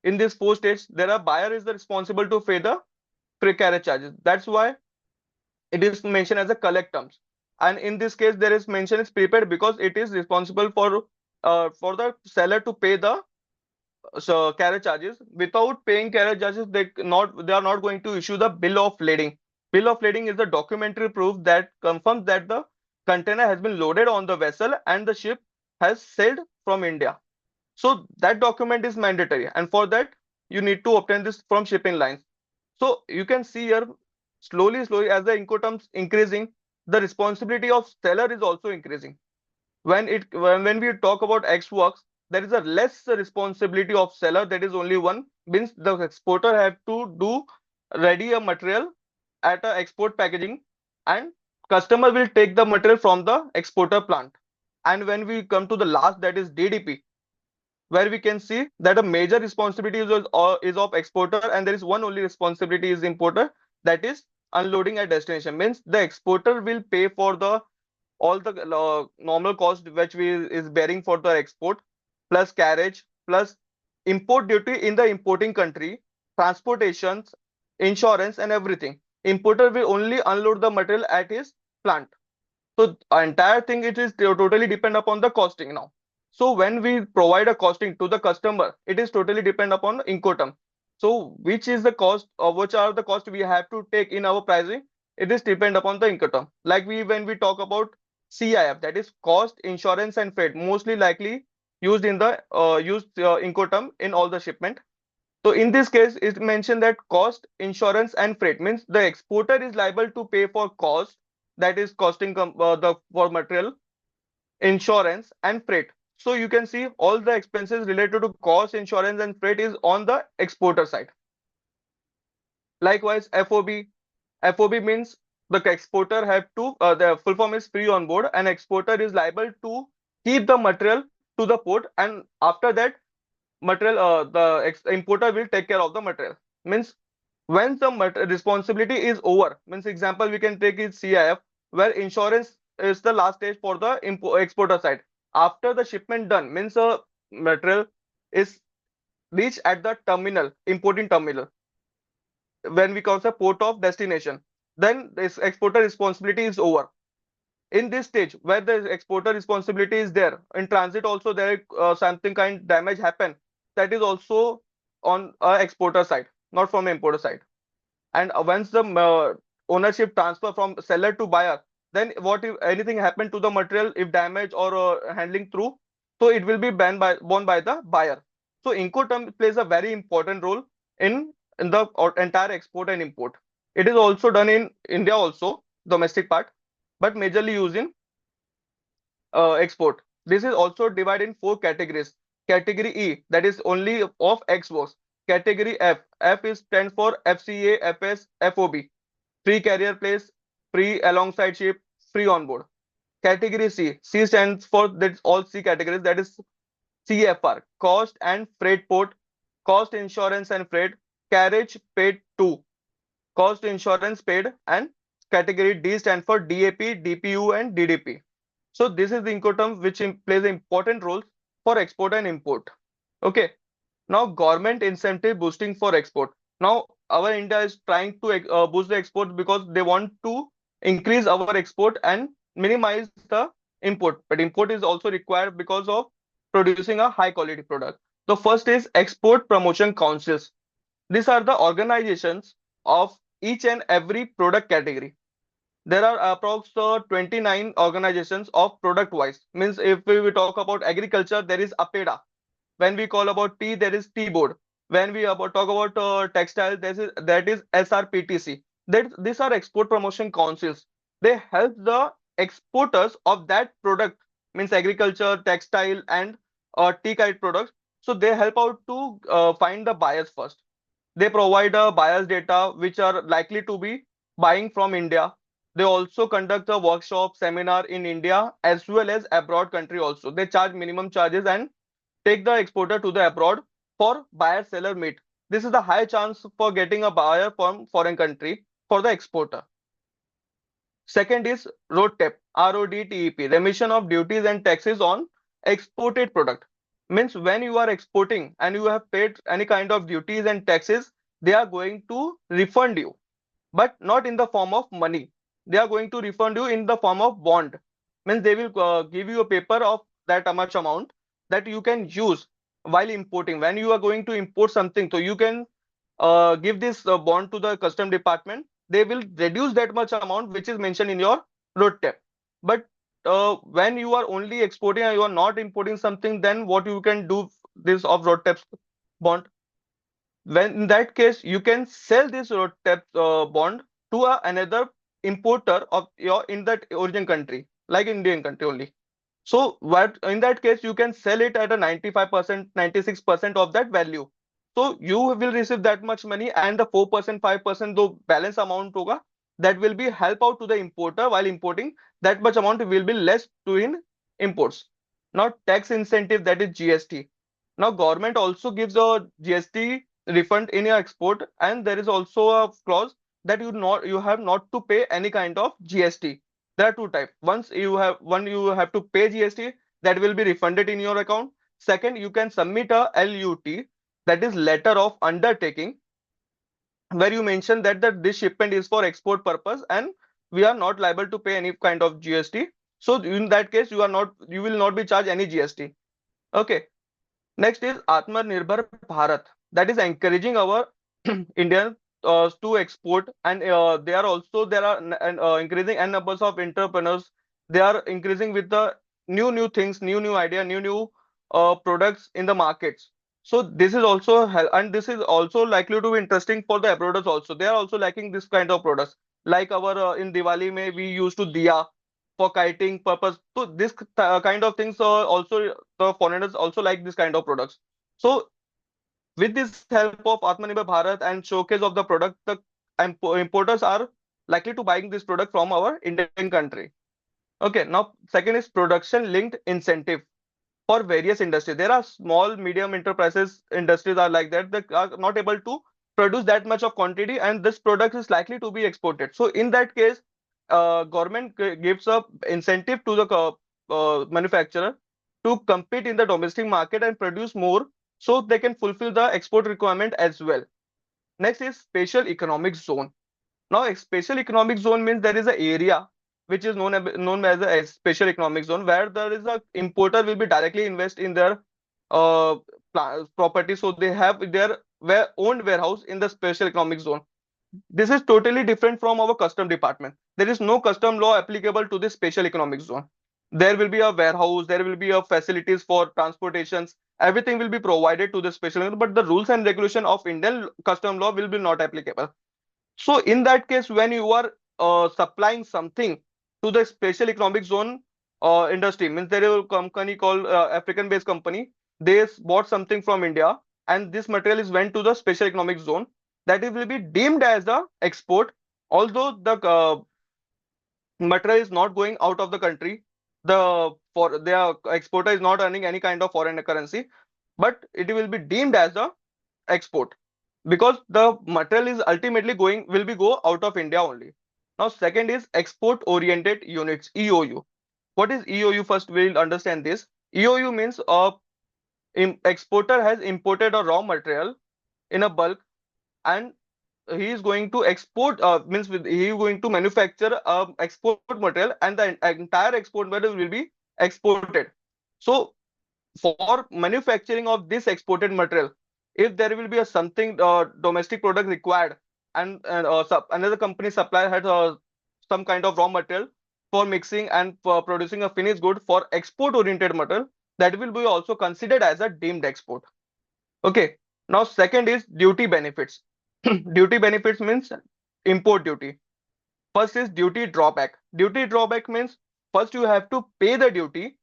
H: In these four states, there are buyer is the responsible to pay the free carriage charges. That's why it is mentioned as a collect terms. And in this case, there is mention is prepaid because it is responsible for the seller to pay the carriage charges. Without paying carriage charges, they are not going to issue the bill of lading. Bill of lading is the documentary proof that confirms that the container has been loaded on the vessel and the ship has sailed from India. So that document is mandatory, and for that you need to obtain this from shipping lines. So you can see here slowly as the Incoterms increasing, the responsibility of seller is also increasing. When we talk about X works, there is a less responsibility of seller, that is only one, means the exporter have to do ready a material at a export packaging, and customer will take the material from the exporter plant. And when we come to the last, that is DDP, where we can see that a major responsibility is of exporter, and there is one only responsibility is importer, that is unloading at destination. Means the exporter will pay for the all the normal cost which we is bearing for the export, plus carriage, plus import duty in the importing country, transportations, insurance and everything. Importer will only unload the material at his plant. So entire thing it is totally depend upon the costing now. So when we provide a costing to the customer, it is totally depend upon Incoterm. So which is the cost, or which are the cost we have to take in our pricing? It is depend upon the Incoterm. Like when we talk about CIF, that is cost, insurance and freight, mostly likely used in the Incoterm in all the shipment. So in this case, it mentioned that cost, insurance, and freight means the exporter is liable to pay for cost, that is costing the for material, insurance, and freight. So you can see all the expenses related to cost, insurance, and freight is on the exporter side. Likewise, FOB. FOB means the exporter have to the full form is free on board, and exporter is liable to keep the material to the port, and after that material the importer will take care of the material. Means when the responsibility is over, means example we can take is CIF, where insurance is the last stage for the exporter side. After the shipment done, means material is reached at the terminal, importing terminal, when we call the port of destination, then this exporter responsibility is over. In this stage where the exporter responsibility is there, in transit also there something kind damage happen, that is also on exporter side, not from importer side. And once the ownership transfer from seller to buyer, then what if anything happened to the material, if damage or handling through, so it will be borne by the buyer. So Incoterm plays a very important role in the entire export and import. It is also done in India also, domestic part, but majorly used in export. This is also divided in four categories. Category E, that is only of exports. Category F, F is stand for FCA, FS, FOB. Free carrier place, free alongside ship, free on board. Category C, C stands for that all C categories, that is CFR, cost and freight port, cost, insurance and freight, carriage paid to, cost, insurance paid, and category D stand for DAP, DPU and DDP. So this is the Incoterm which plays an important role for export and import. Okay. Now government incentive boosting for export. Now our India is trying to boost the export because they want to increase our export and minimize the import, but import is also required because of producing a high quality product. The first is export promotion councils. These are the organizations of each and every product category. There are approx 29 organizations of product wise. Means if we talk about agriculture, there is APEDA. When we call about tea, there is tea board. When we talk about textile, that is SRPTC. These are export promotion councils. They help the exporters of that product, means agriculture, textile, and tea kind products. So they help out to find the buyers first. They provide buyers data which are likely to be buying from India. They also conduct a workshop seminar in India as well as abroad country also. They charge minimum charges and take the exporter to the abroad for buyer seller meet. This is the high chance for getting a buyer from foreign country for the exporter. Second is RODTEP, RODTEP, remission of duties and taxes on exported product. Means when you are exporting and you have paid any kind of duties and taxes, they are going to refund you, but not in the form of money. They are going to refund you in the form of bond. Means they will give you a paper of that much amount that you can use while importing. When you are going to import something, so you can give this bond to the custom department. They will reduce that much amount which is mentioned in your road tab. But when you are only exporting and you are not importing something, then what you can do this of road tabs bond? When in that case you can sell this road tab bond to another importer of your in that origin country, like Indian country only. So what in that case you can sell it at a 95%, 96% of that value. So you will receive that much money, and the 4%, 5% the balance amount hoga, that will be help out to the importer while importing. That much amount will be less to in imports. Now tax incentive, that is GST. Now government also gives a GST refund in your export, and there is also a clause that you have not to pay any kind of GST. There are two types. One you have to pay GST, that will be refunded in your account. Second, you can submit a LUT, that is letter of undertaking, where you mention that this shipment is for export purpose and we are not liable to pay any kind of GST. So in that case, you will not be charged any GST. Okay. Next is Atmanirbhar Bharat. That is encouraging our Indian to export, and there are increasing n numbers of entrepreneurs. They are increasing with the new things, new idea, new products in the markets. So this is also and this is also likely to be interesting for the abroaders also. They are also liking this kind of products. Like our in Diwali, may we used to diya for kiting purpose. So this kind of things also the foreigners also like this kind of products. So with this help of Atmanirbhar Bharat and showcase of the product, the importers are likely to buying this product from our Indian country. Okay, now second is production linked incentive for various industries. There are small, medium enterprises, industries are like that. They are not able to produce that much of quantity, and this product is likely to be exported. So in that case, government gives a incentive to the manufacturer to compete in the domestic market and produce more, so they can fulfill the export requirement as well. Next is special economic zone. Now, a special economic zone means there is an area which is known as a special economic zone, where there is a importer will be directly invest in their uh, property. So they have their owned warehouse in the special economic zone. This is totally different from our custom department. There is no custom law applicable to this special economic zone. There will be a warehouse, there will be a facilities for transportations. Everything will be provided to the special, but the rules and regulation of Indian custom law will be not applicable. So in that case, when you are supplying something to the special economic zone industry, means there is a company called African-based company. They bought something from India, and this material is went to the special economic zone. That it will be deemed as a export, although the material is not going out of the country. Their exporter is not earning any kind of foreign currency, but it will be deemed as a export because the material is ultimately will be go out of India only. Now second is export oriented units, EOU. What is EOU? First we'll understand this. EOU means exporter has imported a raw material in a bulk, and he is going to export, he is going to manufacture export material, and the entire export material will be exported. So for manufacturing of this exported material, if there will be a something domestic product required, and another company supplier had some kind of raw material for mixing and for producing a finished good for export oriented material, that will be also considered as a deemed export. Okay. Now second is duty benefits. Duty benefits means import duty. First is duty drawback. Duty drawback means first you have to pay the duty,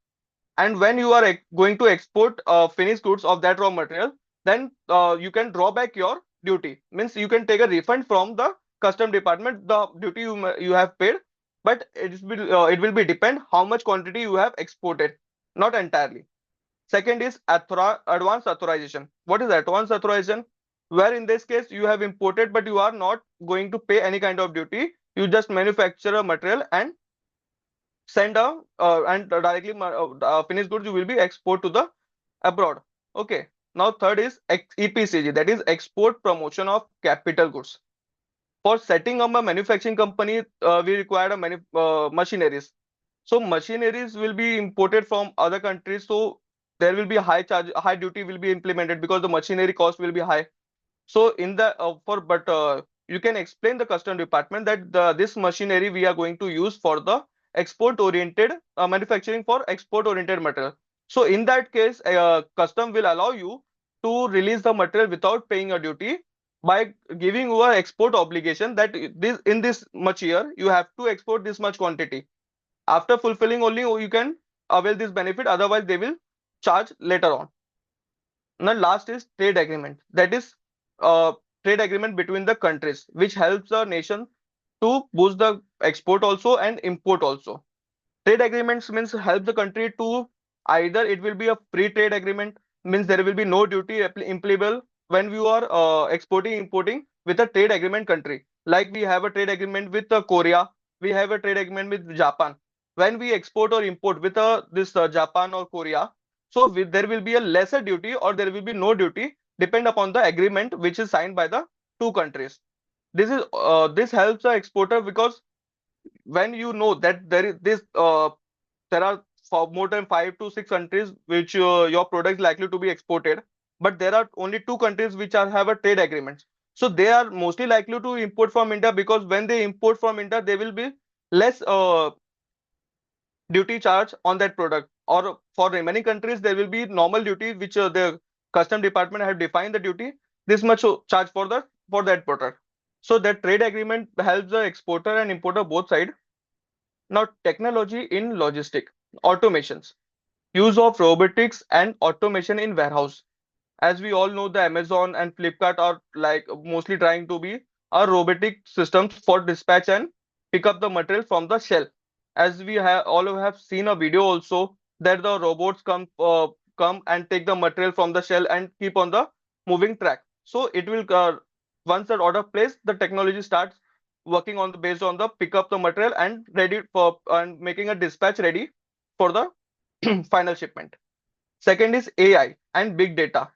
H: and when you are going to export finished goods of that raw material, then you can draw back your duty. Means you can take a refund from the custom department the duty you have paid, but it will be depend how much quantity you have exported, not entirely. Second is advanced authorization. What is advanced authorization? Where in this case you have imported, but you are not going to pay any kind of duty. You just manufacture a material and send a and directly finished goods you will be export to the abroad. Okay. Now third is EPCG, that is export promotion of capital goods. For setting up a manufacturing company, we require machineries. So machineries will be imported from other countries. So there will be high duty will be implemented because the machinery cost will be high. So in the you can explain the custom department that this machinery we are going to use for the export oriented manufacturing for export oriented material. So in that case, custom will allow you to release the material without paying a duty by giving you a export obligation that this in this much year you have to export this much quantity. After fulfilling only you can avail this benefit, otherwise they will charge later on. Now last is trade agreement. That is trade agreement between the countries, which helps the nation to boost the export also and import also. Trade agreements means help the country to either it will be a free trade agreement, means there will be no duty applicable when you are exporting importing with a trade agreement country. Like we have a trade agreement with Korea, we have a trade agreement with Japan. When we export or import with this Japan or Korea, so there will be a lesser duty or there will be no duty depend upon the agreement which is signed by the two countries. This helps the exporter because when you know that there are for more than 5 to 6 countries which your product is likely to be exported, but there are only 2 countries which have a trade agreement. So they are mostly likely to import from India, because when they import from India, there will be less duty charge on that product. Or for remaining countries, there will be normal duty which the custom department have defined the duty this much charge for that product. So that trade agreement helps the exporter and importer both side. Now technology in logistic automations. Use of robotics and automation in warehouse. As we all know, the Amazon and Flipkart are like mostly trying to be a robotic systems for dispatch and pick up the material from the shelf. As we have seen a video also that the robots come and take the material from the shell and keep on the moving track. So it will once that order placed, the technology starts working on the based on the pick up the material and ready for and making a dispatch ready for the final shipment. Second is AI and big data.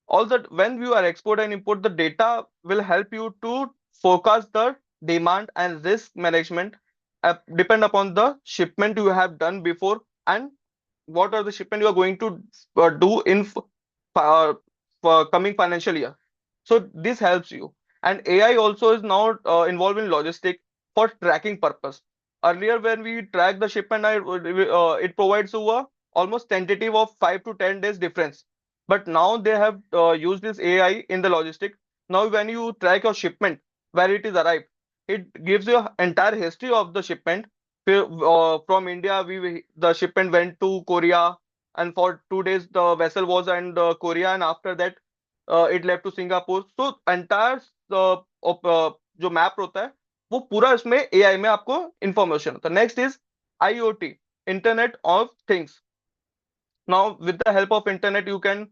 H: All that when you are export and import, the data will help you to forecast the demand and risk management depend upon the shipment you have done before and what are the shipment you are going to do in uh, for coming financial year. So this helps you. And AI also is now involved in logistic for tracking purpose. Earlier, when we track the shipment, it provides you a almost tentative of 5 to 10 days difference. But now they have used this AI in the logistic. Now, when you track your shipment where it is arrived, it gives you entire history of the shipment. From India, the shipment went to Korea, and for 2 days the vessel was in Korea, and after that it left to Singapore. So entire जो map होता है वो पूरा इसमें AI में आपको information होता है. Next is IoT, Internet of Things. Now with the help of internet you can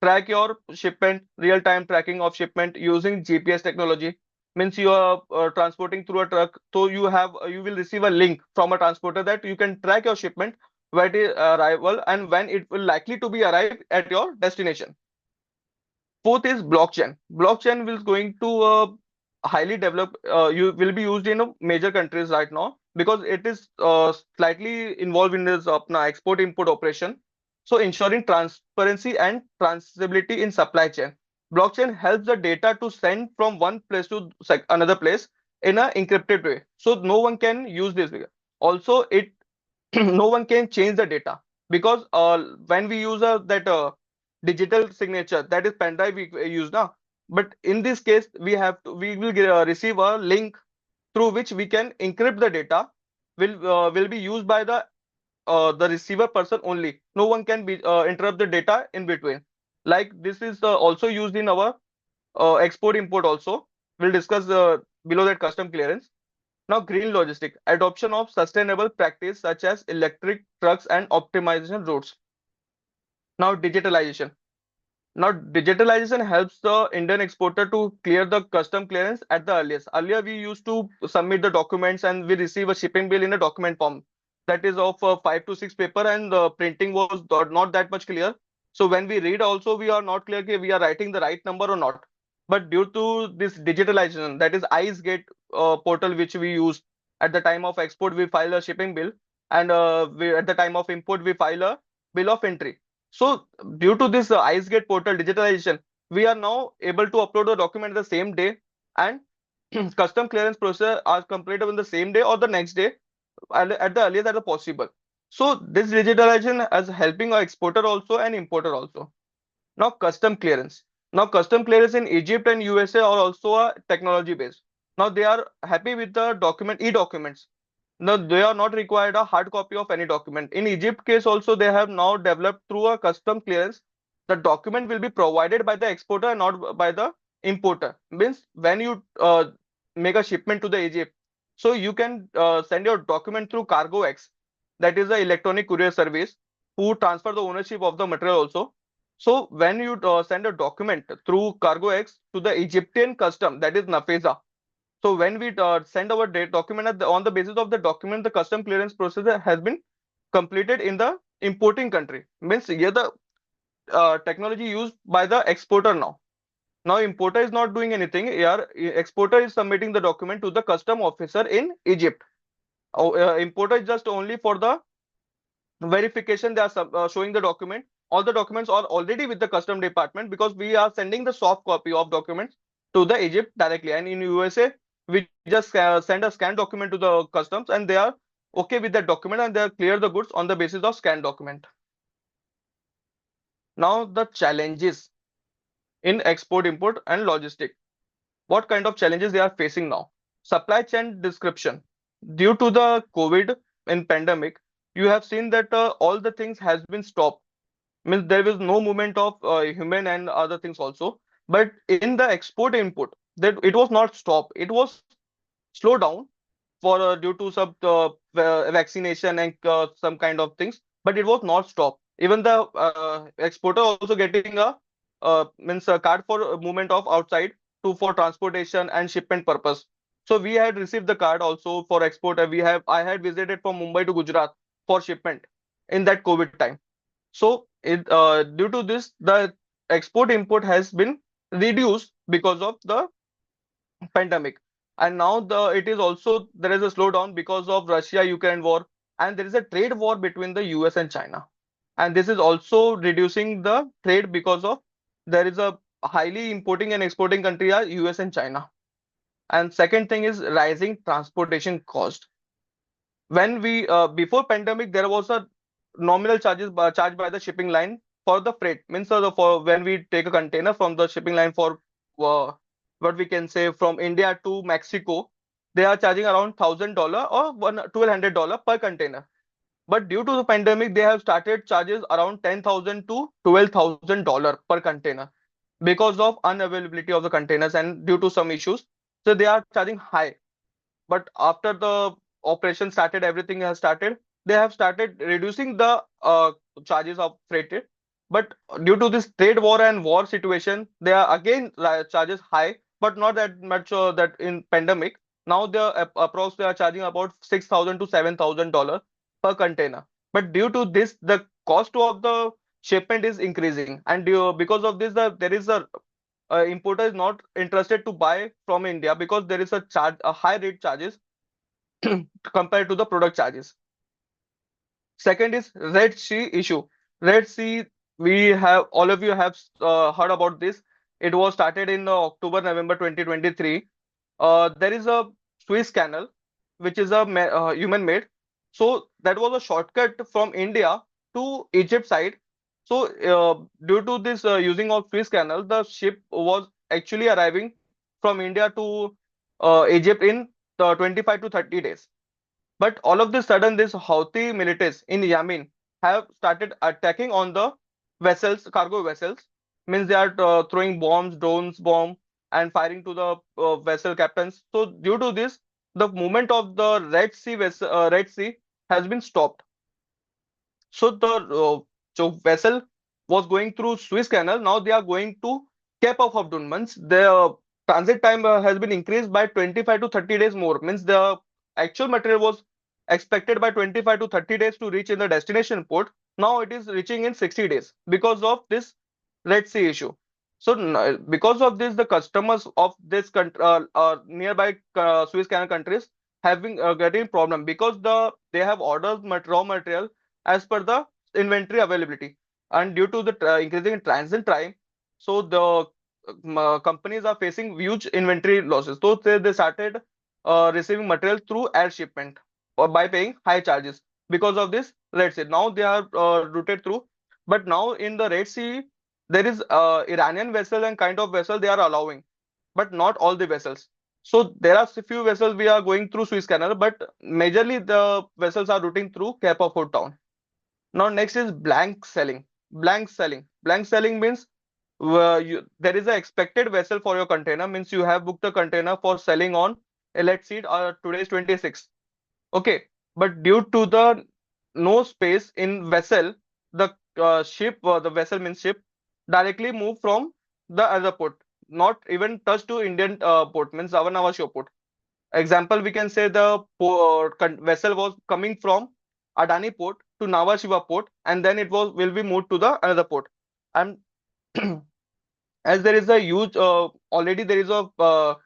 H: track your shipment, real time tracking of shipment using GPS technology. Means you are transporting through a truck, so you will receive a link from a transporter that you can track your shipment, where it is arrival and when it will likely to be arrive at your destination. Fourth is blockchain. Blockchain is going to highly developed, you will be used in major countries right now because it is slightly involved in this export import operation. So ensuring transparency and traceability in supply chain. Blockchain helps the data to send from one place to another place in an encrypted way. So no one can use this. Also, it no one can change the data because when we use that digital signature, that is pen drive we use now. But in this case, we will receive a link through which we can encrypt the data. Will be used by the receiver person only. No one can be interrupt the data in between. Like this is also used in our export import also. We'll discuss below that custom clearance. Now, green logistic, adoption of sustainable practice such as electric trucks and optimization routes. Now, digitalization. Now, digitalization helps the Indian exporter to clear the custom clearance at the earliest. Earlier, we used to submit the documents and we receive a shipping bill in a document form. That is of 5 to 6 paper, and the printing was not that much clear. So when we read also, we are not clear if we are writing the right number or not. But due to this digitalization, that is ICE Gate portal which we use at the time of export, we file a shipping bill, and at the time of import, we file a bill of entry. So due to this IceGate portal digitalization, we are now able to upload the document the same day, and custom clearance process are completed on the same day or the next day at the earliest that possible. So this digitalization is helping our exporter also and importer also. Now custom clearance. Now custom clearance in Egypt and USA are also a technology based. Now they are happy with the document e-documents. No, they are not required a hard copy of any document. In Egypt case also, they have now developed through a custom clearance. The document will be provided by the exporter and not by the importer. Means when you make a shipment to the Egypt, so you can send your document through Cargo X, that is the electronic courier service, who transfer the ownership of the material also. So when you send a document through Cargo X to the Egyptian custom, that is NAFESA, so when we send our document on the basis of the document, the custom clearance process has been completed in the importing country. Means here the technology used by the exporter now. Now importer is not doing anything. Here exporter is submitting the document to the custom officer in Egypt. Importer is just only for the verification. They are showing the document. All the documents are already with the custom department because we are sending the soft copy of documents to the Egypt directly. And in USA, we just send a scanned document to the customs, and they are okay with that document, and they clear the goods on the basis of scanned document. Now the challenges in export, import, and logistic. What kind of challenges they are facing now? Supply chain description. Due to the COVID and pandemic, you have seen that all the things has been stopped. Means there was no movement of human and other things also. But in the export import, that it was not stopped. It was slowed down for due to some vaccination and some kind of things, but it was not stopped. Even the exporter also getting a means a card for movement of outside to for transportation and shipment purpose. So we had received the card also for export. I had visited from Mumbai to Gujarat for shipment in that COVID time. So due to this, the export import has been reduced because of the pandemic. And now it is also there is a slowdown because of Russia Ukraine war, and there is a trade war between the US and China, and this is also reducing the trade because of there is a highly importing and exporting country are US and China. And second thing is rising transportation cost. When we before pandemic, there was a nominal charged by the shipping line for the freight. Means for when we take a container from the shipping line for what we can say from India to Mexico, they are charging around $1,000 or $1,200 per container. But due to the pandemic, they have started charges around $10,000 to $12,000 per container because of unavailability of the containers and due to some issues. So they are charging high. But after the operation started, everything has started, they have started reducing the charges of freight. But due to this trade war and war situation, they are again charges high, but not that much that in pandemic. Now they are approx they are charging about $6,000 to $7,000 per container. But due to this, the cost of the shipment is increasing, and because of this, there is a importer is not interested to buy from India because there is a high rate charges compared to the product charges. Second is Red Sea issue. Red Sea, we have all of you have heard about this. It was started in October November 2023. There is a Suez Canal, which is a human made. So that was a shortcut from India to Egypt side. So due to this using of Suez Canal, the ship was actually arriving from India to Egypt in 25 to 30 days. But all of the sudden, these Houthi militias in Yemen have started attacking on the vessels, cargo vessels. Means they are throwing bombs, drones, bomb, and firing to the vessel captains. So due to this, the movement of the Red Sea has been stopped. So the vessel was going through Suez Canal. Now they are going to Cape of Good Means the transit time has been increased by 25 to 30 days more. Means the actual material was expected by 25 to 30 days to reach in the destination port. Now it is reaching in 60 days because of this Red Sea issue. So because of this, the customers of this nearby Suez Canal countries having getting problem because they have ordered raw material as per the inventory availability, and due to the increasing in transit time, so the companies are facing huge inventory losses. So they started receiving material through air shipment or by paying high charges because of this Red Sea. Now they are routed through, but now in the Red Sea there is Iranian vessel and kind of vessel they are allowing, but not all the vessels. So there are few vessels we are going through Suez Canal, but majorly the vessels are routing through Cape of Good Town. Now next is blank selling. Blank selling means there is an expected vessel for your container. Means you have booked a container for selling on let's see today's 26th. Okay, but due to the no space in vessel, the the vessel means ship directly move from the other port, not even touch to Indian port means Avanava Shore port. Example, we can say the vessel was coming from Adani port to Nhava Sheva port, and then it will be moved to the another port. And as there is a huge already there is a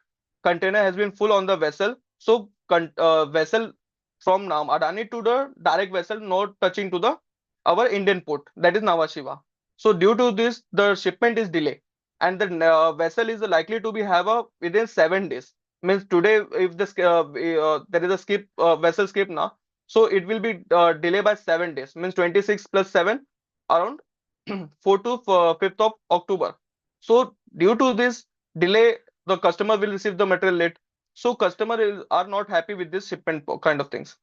H: container has been full on the vessel, so vessel from now Adani to the direct vessel not touching to the our Indian port, that is Nhava Sheva. So due to this the shipment is delay, and the vessel is likely to be have a within 7 days. Means today if there is a skip vessel skip now, so it will be delayed by 7 days. Means 26 plus 7 around 4 to 5th of October. So due to this delay, the customer will receive the material late. So are not happy with this shipment kind of things.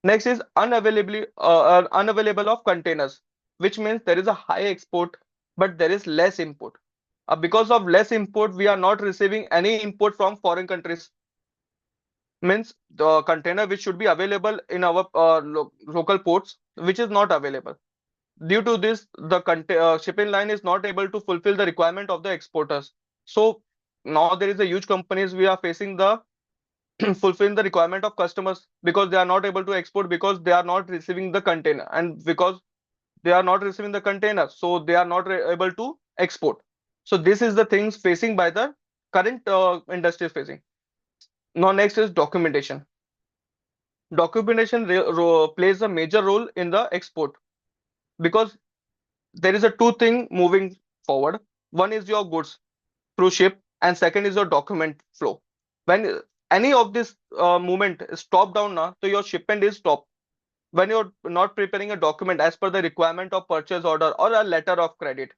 H: Next is unavailable of containers, which means there is a high export, but there is less import. Because of less import, we are not receiving any import from foreign countries. Means the container which should be available in our local ports, which is not available. Due to this, the shipping line is not able to fulfill the requirement of the exporters. So now there is a huge companies we are facing the fulfilling the requirement of customers because they are not able to export because they are not receiving the container, and because they are not receiving the container, so they are not able to export. So this is the things facing by the current industry is facing. Now next is documentation. Documentation plays a major role in the export because there is a two thing moving forward. One is your goods through ship, and second is your document flow. When any of this movement is stopped down now, so your shipment is stopped. When you're not preparing a document as per the requirement of purchase order or a letter of credit,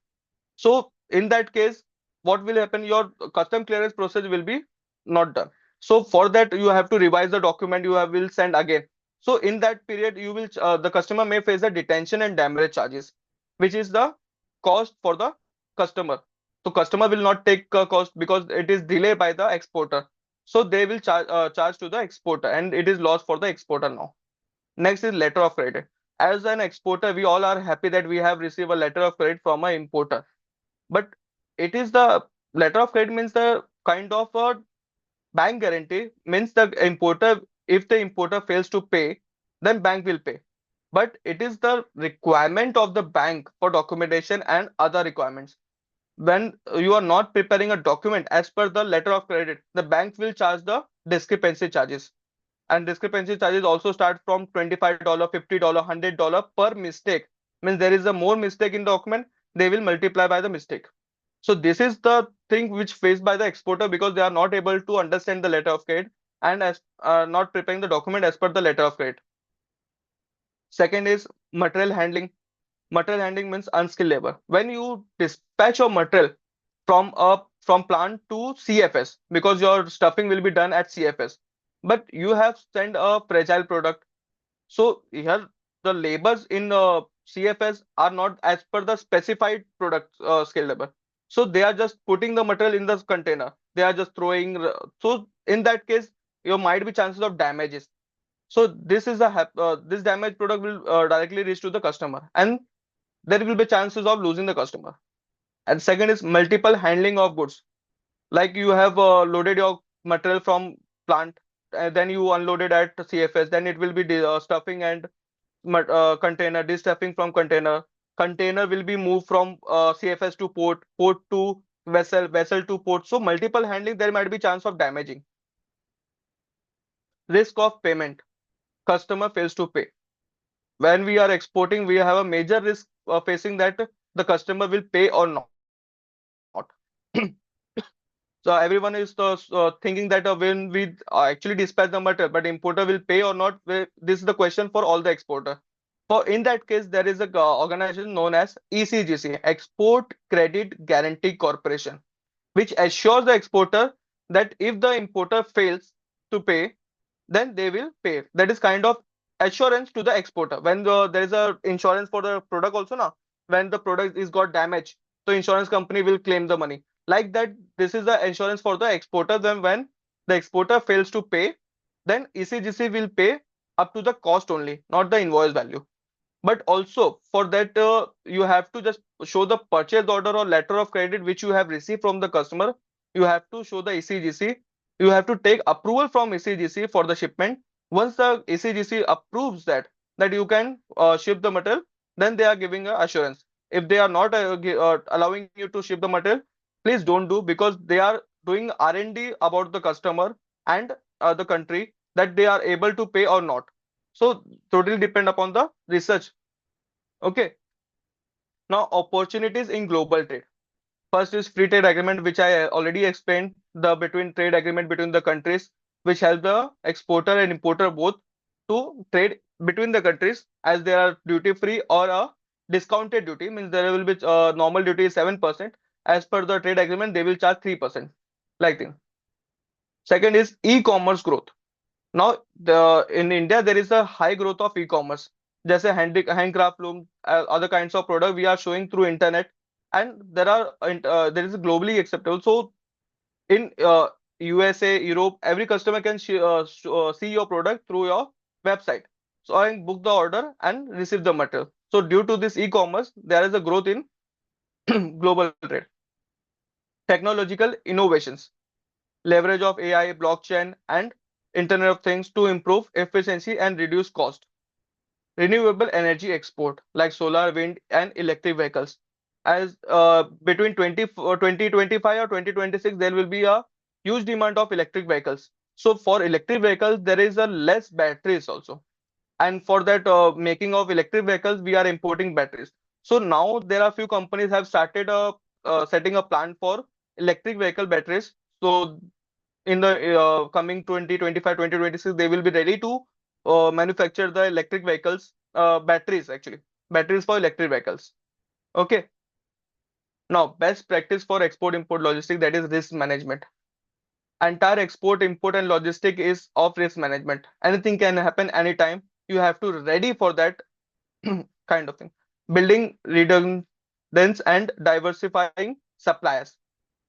H: so in that case, what will happen? Your custom clearance process will be not done. So for that, you have to revise the document. Will send again. So in that period, the customer may face the detention and damage charges, which is the cost for the customer. So customer will not take cost because it is delayed by the exporter. So they will charge to the exporter, and it is loss for the exporter now. Next is letter of credit. As an exporter, we all are happy that we have received a letter of credit from an importer, but it is the letter of credit means the kind of a bank guarantee. Means the importer, if the importer fails to pay, then bank will pay, but it is the requirement of the bank for documentation and other requirements. when you are not preparing a document as per the letter of credit, the bank will charge the discrepancy charges. And discrepancy charges also start from $25, $50, $100 per mistake. Means there is a more mistake in document, they will multiply by the mistake. So this is the thing which faced by the exporter because they are not able to understand the letter of credit and as not preparing the document as per the letter of credit. Second is material handling. Material handling means unskilled labor. When you dispatch your material from plant to CFS, because your stuffing will be done at CFS, but you have sent a fragile product. So here the labors in CFS are not as per the specified product skill labor. So they are just putting the material in the container. They are just throwing. So in that case, you might be chances of damages. So this is this damaged product will directly reach to the customer, and there will be chances of losing the customer. And second is multiple handling of goods. Like you have loaded your material from plant, and then you unloaded at CFS. Then it will be stuffing and container, destuffing from container. Container will be moved from CFS to port, port to vessel, vessel to port. So multiple handling, there might be chance of damaging. Risk of payment. Customer fails to pay. When we are exporting, we have a major risk of facing that the customer will pay or not. So everyone is thinking that when we actually dispatch the material, but importer will pay or not. This is the question for all the exporter. For in that case, there is a organization known as ECGC, Export Credit Guarantee Corporation, which assures the exporter that if the importer fails to pay, then they will pay. That is kind of assurance to the exporter. When there is a insurance for the product also now, when the product is got damaged, so insurance company will claim the money. Like that, this is the insurance for the exporter. Then when the exporter fails to pay, then ECGC will pay up to the cost only, not the invoice value. But also for that, you have to just show the purchase order or letter of credit which you have received from the customer. You have to show the ECGC. You have to take approval from ECGC for the shipment. Once the ECGC approves that you can ship the material, then they are giving a assurance. If they are not allowing you to ship the material, please don't do, because they are doing R&D about the customer and the country, that they are able to pay or not. So totally depend upon the research. Okay. Now opportunities in global trade. First is free trade agreement, which I already explained, the between trade agreement between the countries, which help the exporter and importer both to trade between the countries, as they are duty free or a discounted duty. Means there will be normal duty is 7%. As per the trade agreement, they will charge 3%. Like thing. Second is e-commerce growth. Now, in India, there is a high growth of e-commerce. जैसे handcraft loom, other kinds of product we are showing through internet, and there is globally acceptable. So in USA, Europe, every customer can see your product through your website. So I can book the order and receive the material. So due to this e-commerce, there is a growth in global trade. Technological innovations, leverage of AI, blockchain, and Internet of Things to improve efficiency and reduce cost. Renewable energy export like solar, wind, and electric vehicles. As between 2025 or 2026, there will be a huge demand of electric vehicles. So for electric vehicles, there is a less batteries also. And for that making of electric vehicles, we are importing batteries. So now there are few companies have started setting a plant for electric vehicle batteries. So in the coming 2025 2026, they will be ready to manufacture the electric vehicles, batteries actually, batteries for electric vehicles. Okay. Now best practice for export import logistics, that is risk management. Entire export import and logistic is of risk management. Anything can happen anytime. You have to ready for that kind of thing. Building redundance and diversifying suppliers.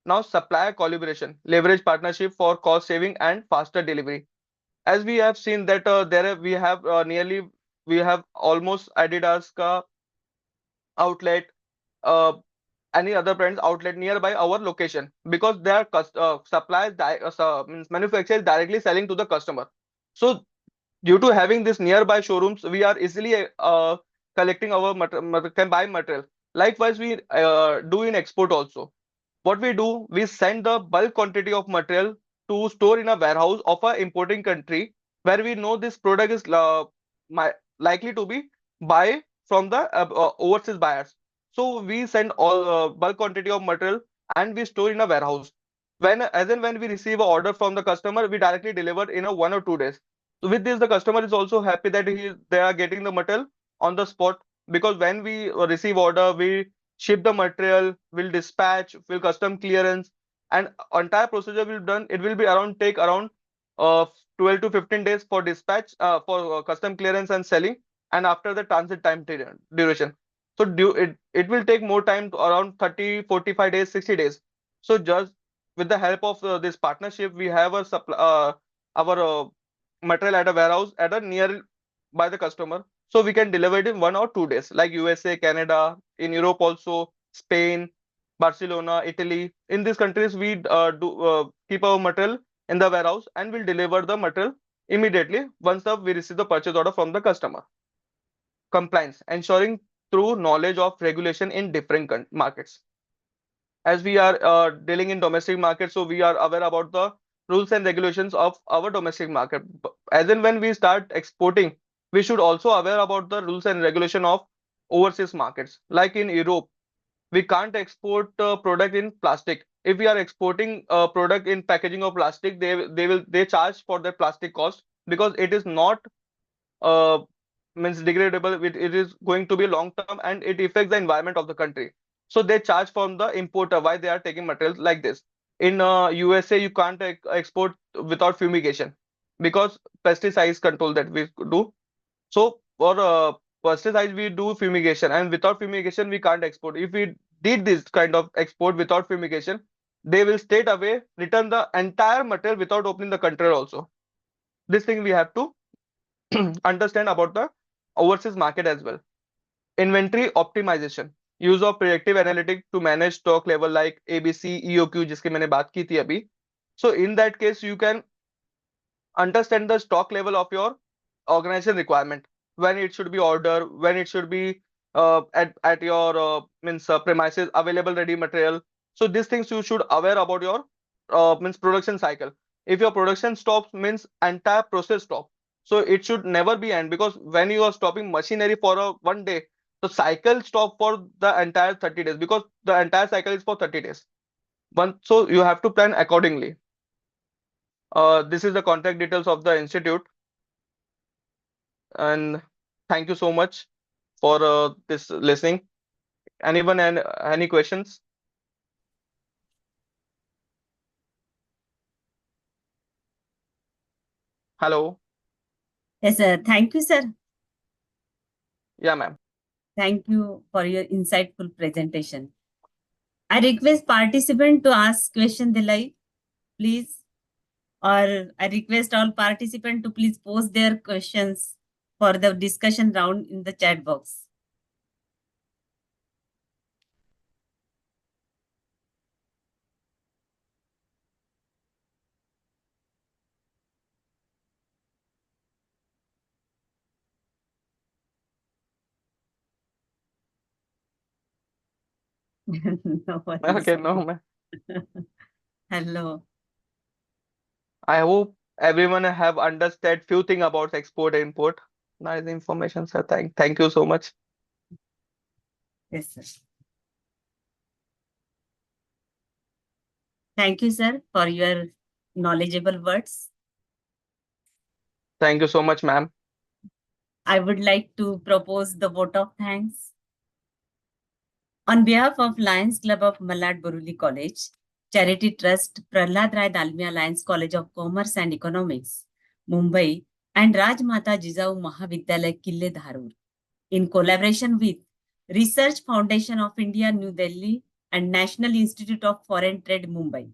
H: Now supplier collaboration, leverage partnership for cost saving and faster delivery. As we have seen that we have we have almost Adidas ka outlet, uh, any other brands outlet nearby our location, because their suppliers means manufacturers directly selling to the customer. So due to having this nearby showrooms, we are easily collecting our can buy material. Likewise, we do in export also. what we do, we send the bulk quantity of material to store in a warehouse of a importing country where we know this product is likely to be buy from the overseas buyers. So we send all bulk quantity of material and we store in a warehouse. When as and when we receive an order from the customer, we directly deliver in a 1 or 2 days. So with this, the customer is also happy that they are getting the material on the spot, because when we receive order, we ship the material, will dispatch, will custom clearance, and entire procedure will done. It will be take around uh 12 to 15 days for dispatch, for custom clearance and selling, and after the transit time duration. So it will take more time, to around 30, 45 days, 60 days. So just with the help of this partnership, we have a supply our material at a warehouse at a near by the customer, so we can deliver it in 1 or 2 days, like USA, Canada, in Europe also, Spain, Barcelona, Italy. In these countries, we do keep our material in the warehouse and will deliver the material immediately once we receive the purchase order from the customer. Compliance, ensuring through knowledge of regulation in different markets. As we are dealing in domestic market, so we are aware about the rules and regulations of our domestic market. As in when we start exporting, we should also aware about the rules and regulation of overseas markets. Like in Europe, we can't export product in plastic. If we are exporting a product in packaging of plastic, they charge for that plastic cost, because it is not uh, means degradable. It is going to be long term and it affects the environment of the country. So they charge from the importer why they are taking materials like this. In USA, you can't export without fumigation, because pesticides control that we do. So for pesticides, we do fumigation, and without fumigation, we can't export. If we did this kind of export without fumigation, they will straight away return the entire material without opening the container also. This thing we have to understand about the overseas market as well. Inventory optimization, use of predictive analytics to manage stock level like ABC, EOQ, जिसकी मैंने बात की थी अभी. So in that case, you can understand the stock level of your organization requirement, when it should be order, when it should be at your means premises available ready material. So these things you should aware about your means production cycle. If your production stops, means entire process stop. So it should never be end, because when you are stopping machinery for 1 day, the cycle stop for the entire 30 days, because the entire cycle is for 30 days. So you have to plan accordingly. This is the contact details of the institute, and thank you so much for this listening. Anyone and any questions? Hello.
I: Yes, sir. Thank you, sir.
H: Yeah, ma'am.
I: Thank you for your insightful presentation. I request participant to ask question Dilai, please. Or I request all participants to please post their questions for the discussion round in the chat box. No worries.
H: Okay, no, ma'am.
I: Hello.
H: I hope everyone have understood few thing about export and import. Nice information, sir. Thank you so much.
I: Yes, sir. Thank you, sir, for your knowledgeable words.
H: Thank you so much, ma'am.
I: I would like to propose the vote of thanks. On behalf of Lions Club of Malad Boruli College, Charity Trust, Prahlad Rai Dalmia Lions College of Commerce and Economics, Mumbai, and Rajmata Jijau Mahavidyalaya Kille Dharur, in collaboration with Research Foundation of India, New Delhi, and National Institute of Foreign Trade, Mumbai.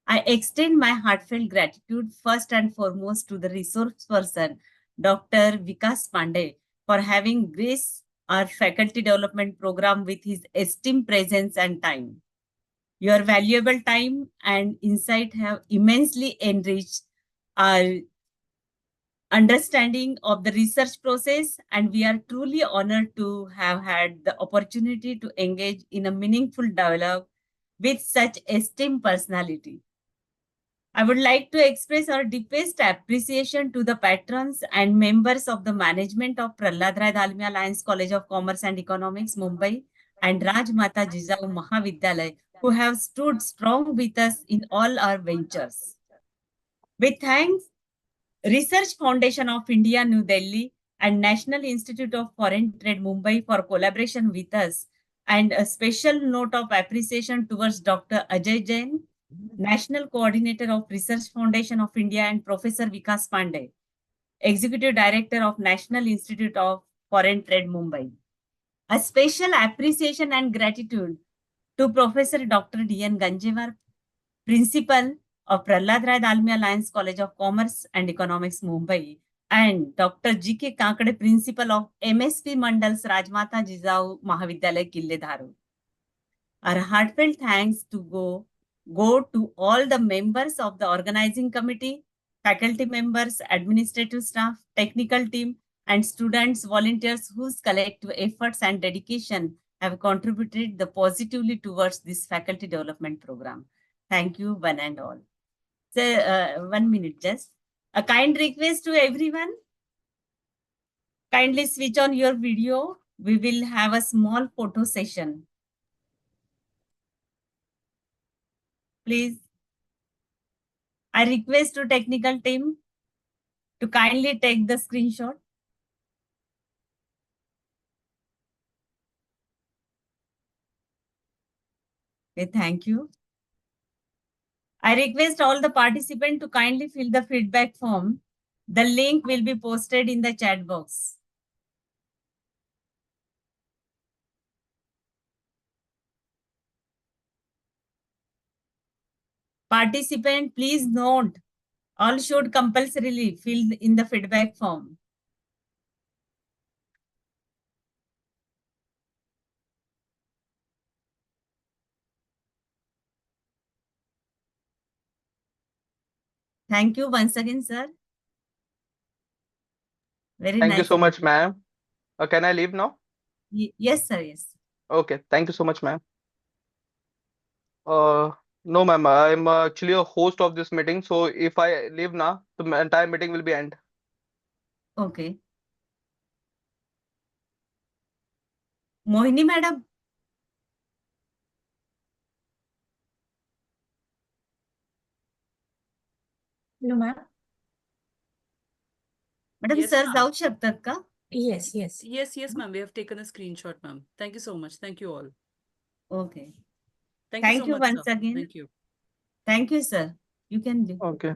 I: I extend my heartfelt gratitude first and foremost to the resource person, Dr. Vikas Pandey, for having graced our faculty development program with his esteemed presence and time. Your valuable time and insight have immensely enriched our understanding of the research process, and we are truly honored to have had the opportunity to engage in a meaningful dialogue
B: with such esteemed personality. I would like to express our deepest appreciation to the patrons and members of the management of Prahlad Rai Dalmia Lions College of Commerce and Economics, Mumbai, and Rajmata Jijau Mahavidyalaya, who have stood strong with us in all our ventures. We thank Research Foundation of India, New Delhi, and National Institute of Foreign Trade, Mumbai, for collaboration with us, and a special note of appreciation towards Dr. Ajay Jain, National Coordinator of Research Foundation of India, and Professor Vikas Pandey, Executive Director of National Institute of Foreign Trade, Mumbai. A special appreciation and gratitude to Professor Dr. D.N. Ganjewar, Principal of Prahlad Rai Dalmia Lions College of Commerce and Economics, Mumbai, and Dr. G.K. Kankade, Principal of MSP Mandals Rajmata Jijau Mahavidyalaya, Kille Dharu. Our heartfelt thanks go to all the members of the organizing committee, faculty members, administrative staff, technical team, and students, volunteers whose collective efforts and dedication have contributed positively towards this faculty development program. Thank you, one and all. So, 1 minute just. A kind request to everyone. Kindly switch on your video. We will have a small photo session. Please. I request to technical team to kindly take the screenshot. Okay, thank you. I request all the participants to kindly fill the feedback form. The link will be posted in the chat box. Participant, please note, all should compulsorily fill in the feedback form. Thank you once again, sir. Very
H: Thank you
B: nice.
H: so much, ma'am. Can I leave now?
B: Yes, sir. Yes.
H: Okay. Thank you so much, ma'am. No, ma'am. I'm actually a host of this meeting. So if I leave now, the entire meeting will be end.
B: Okay. Mohini madam.
J: No, ma'am.
B: Madam,
C: Yes,
B: sir,
C: ma'am.
B: जाऊ शकतात का?
J: Yes, yes.
C: Yes, ma'am. We have taken a screenshot, ma'am. Thank you so much. Thank you all.
B: Okay.
C: Thank you so
B: Thank you
C: much,
B: once
C: sir.
B: again.
C: Thank you.
B: Thank you, sir. You can leave.
H: Okay.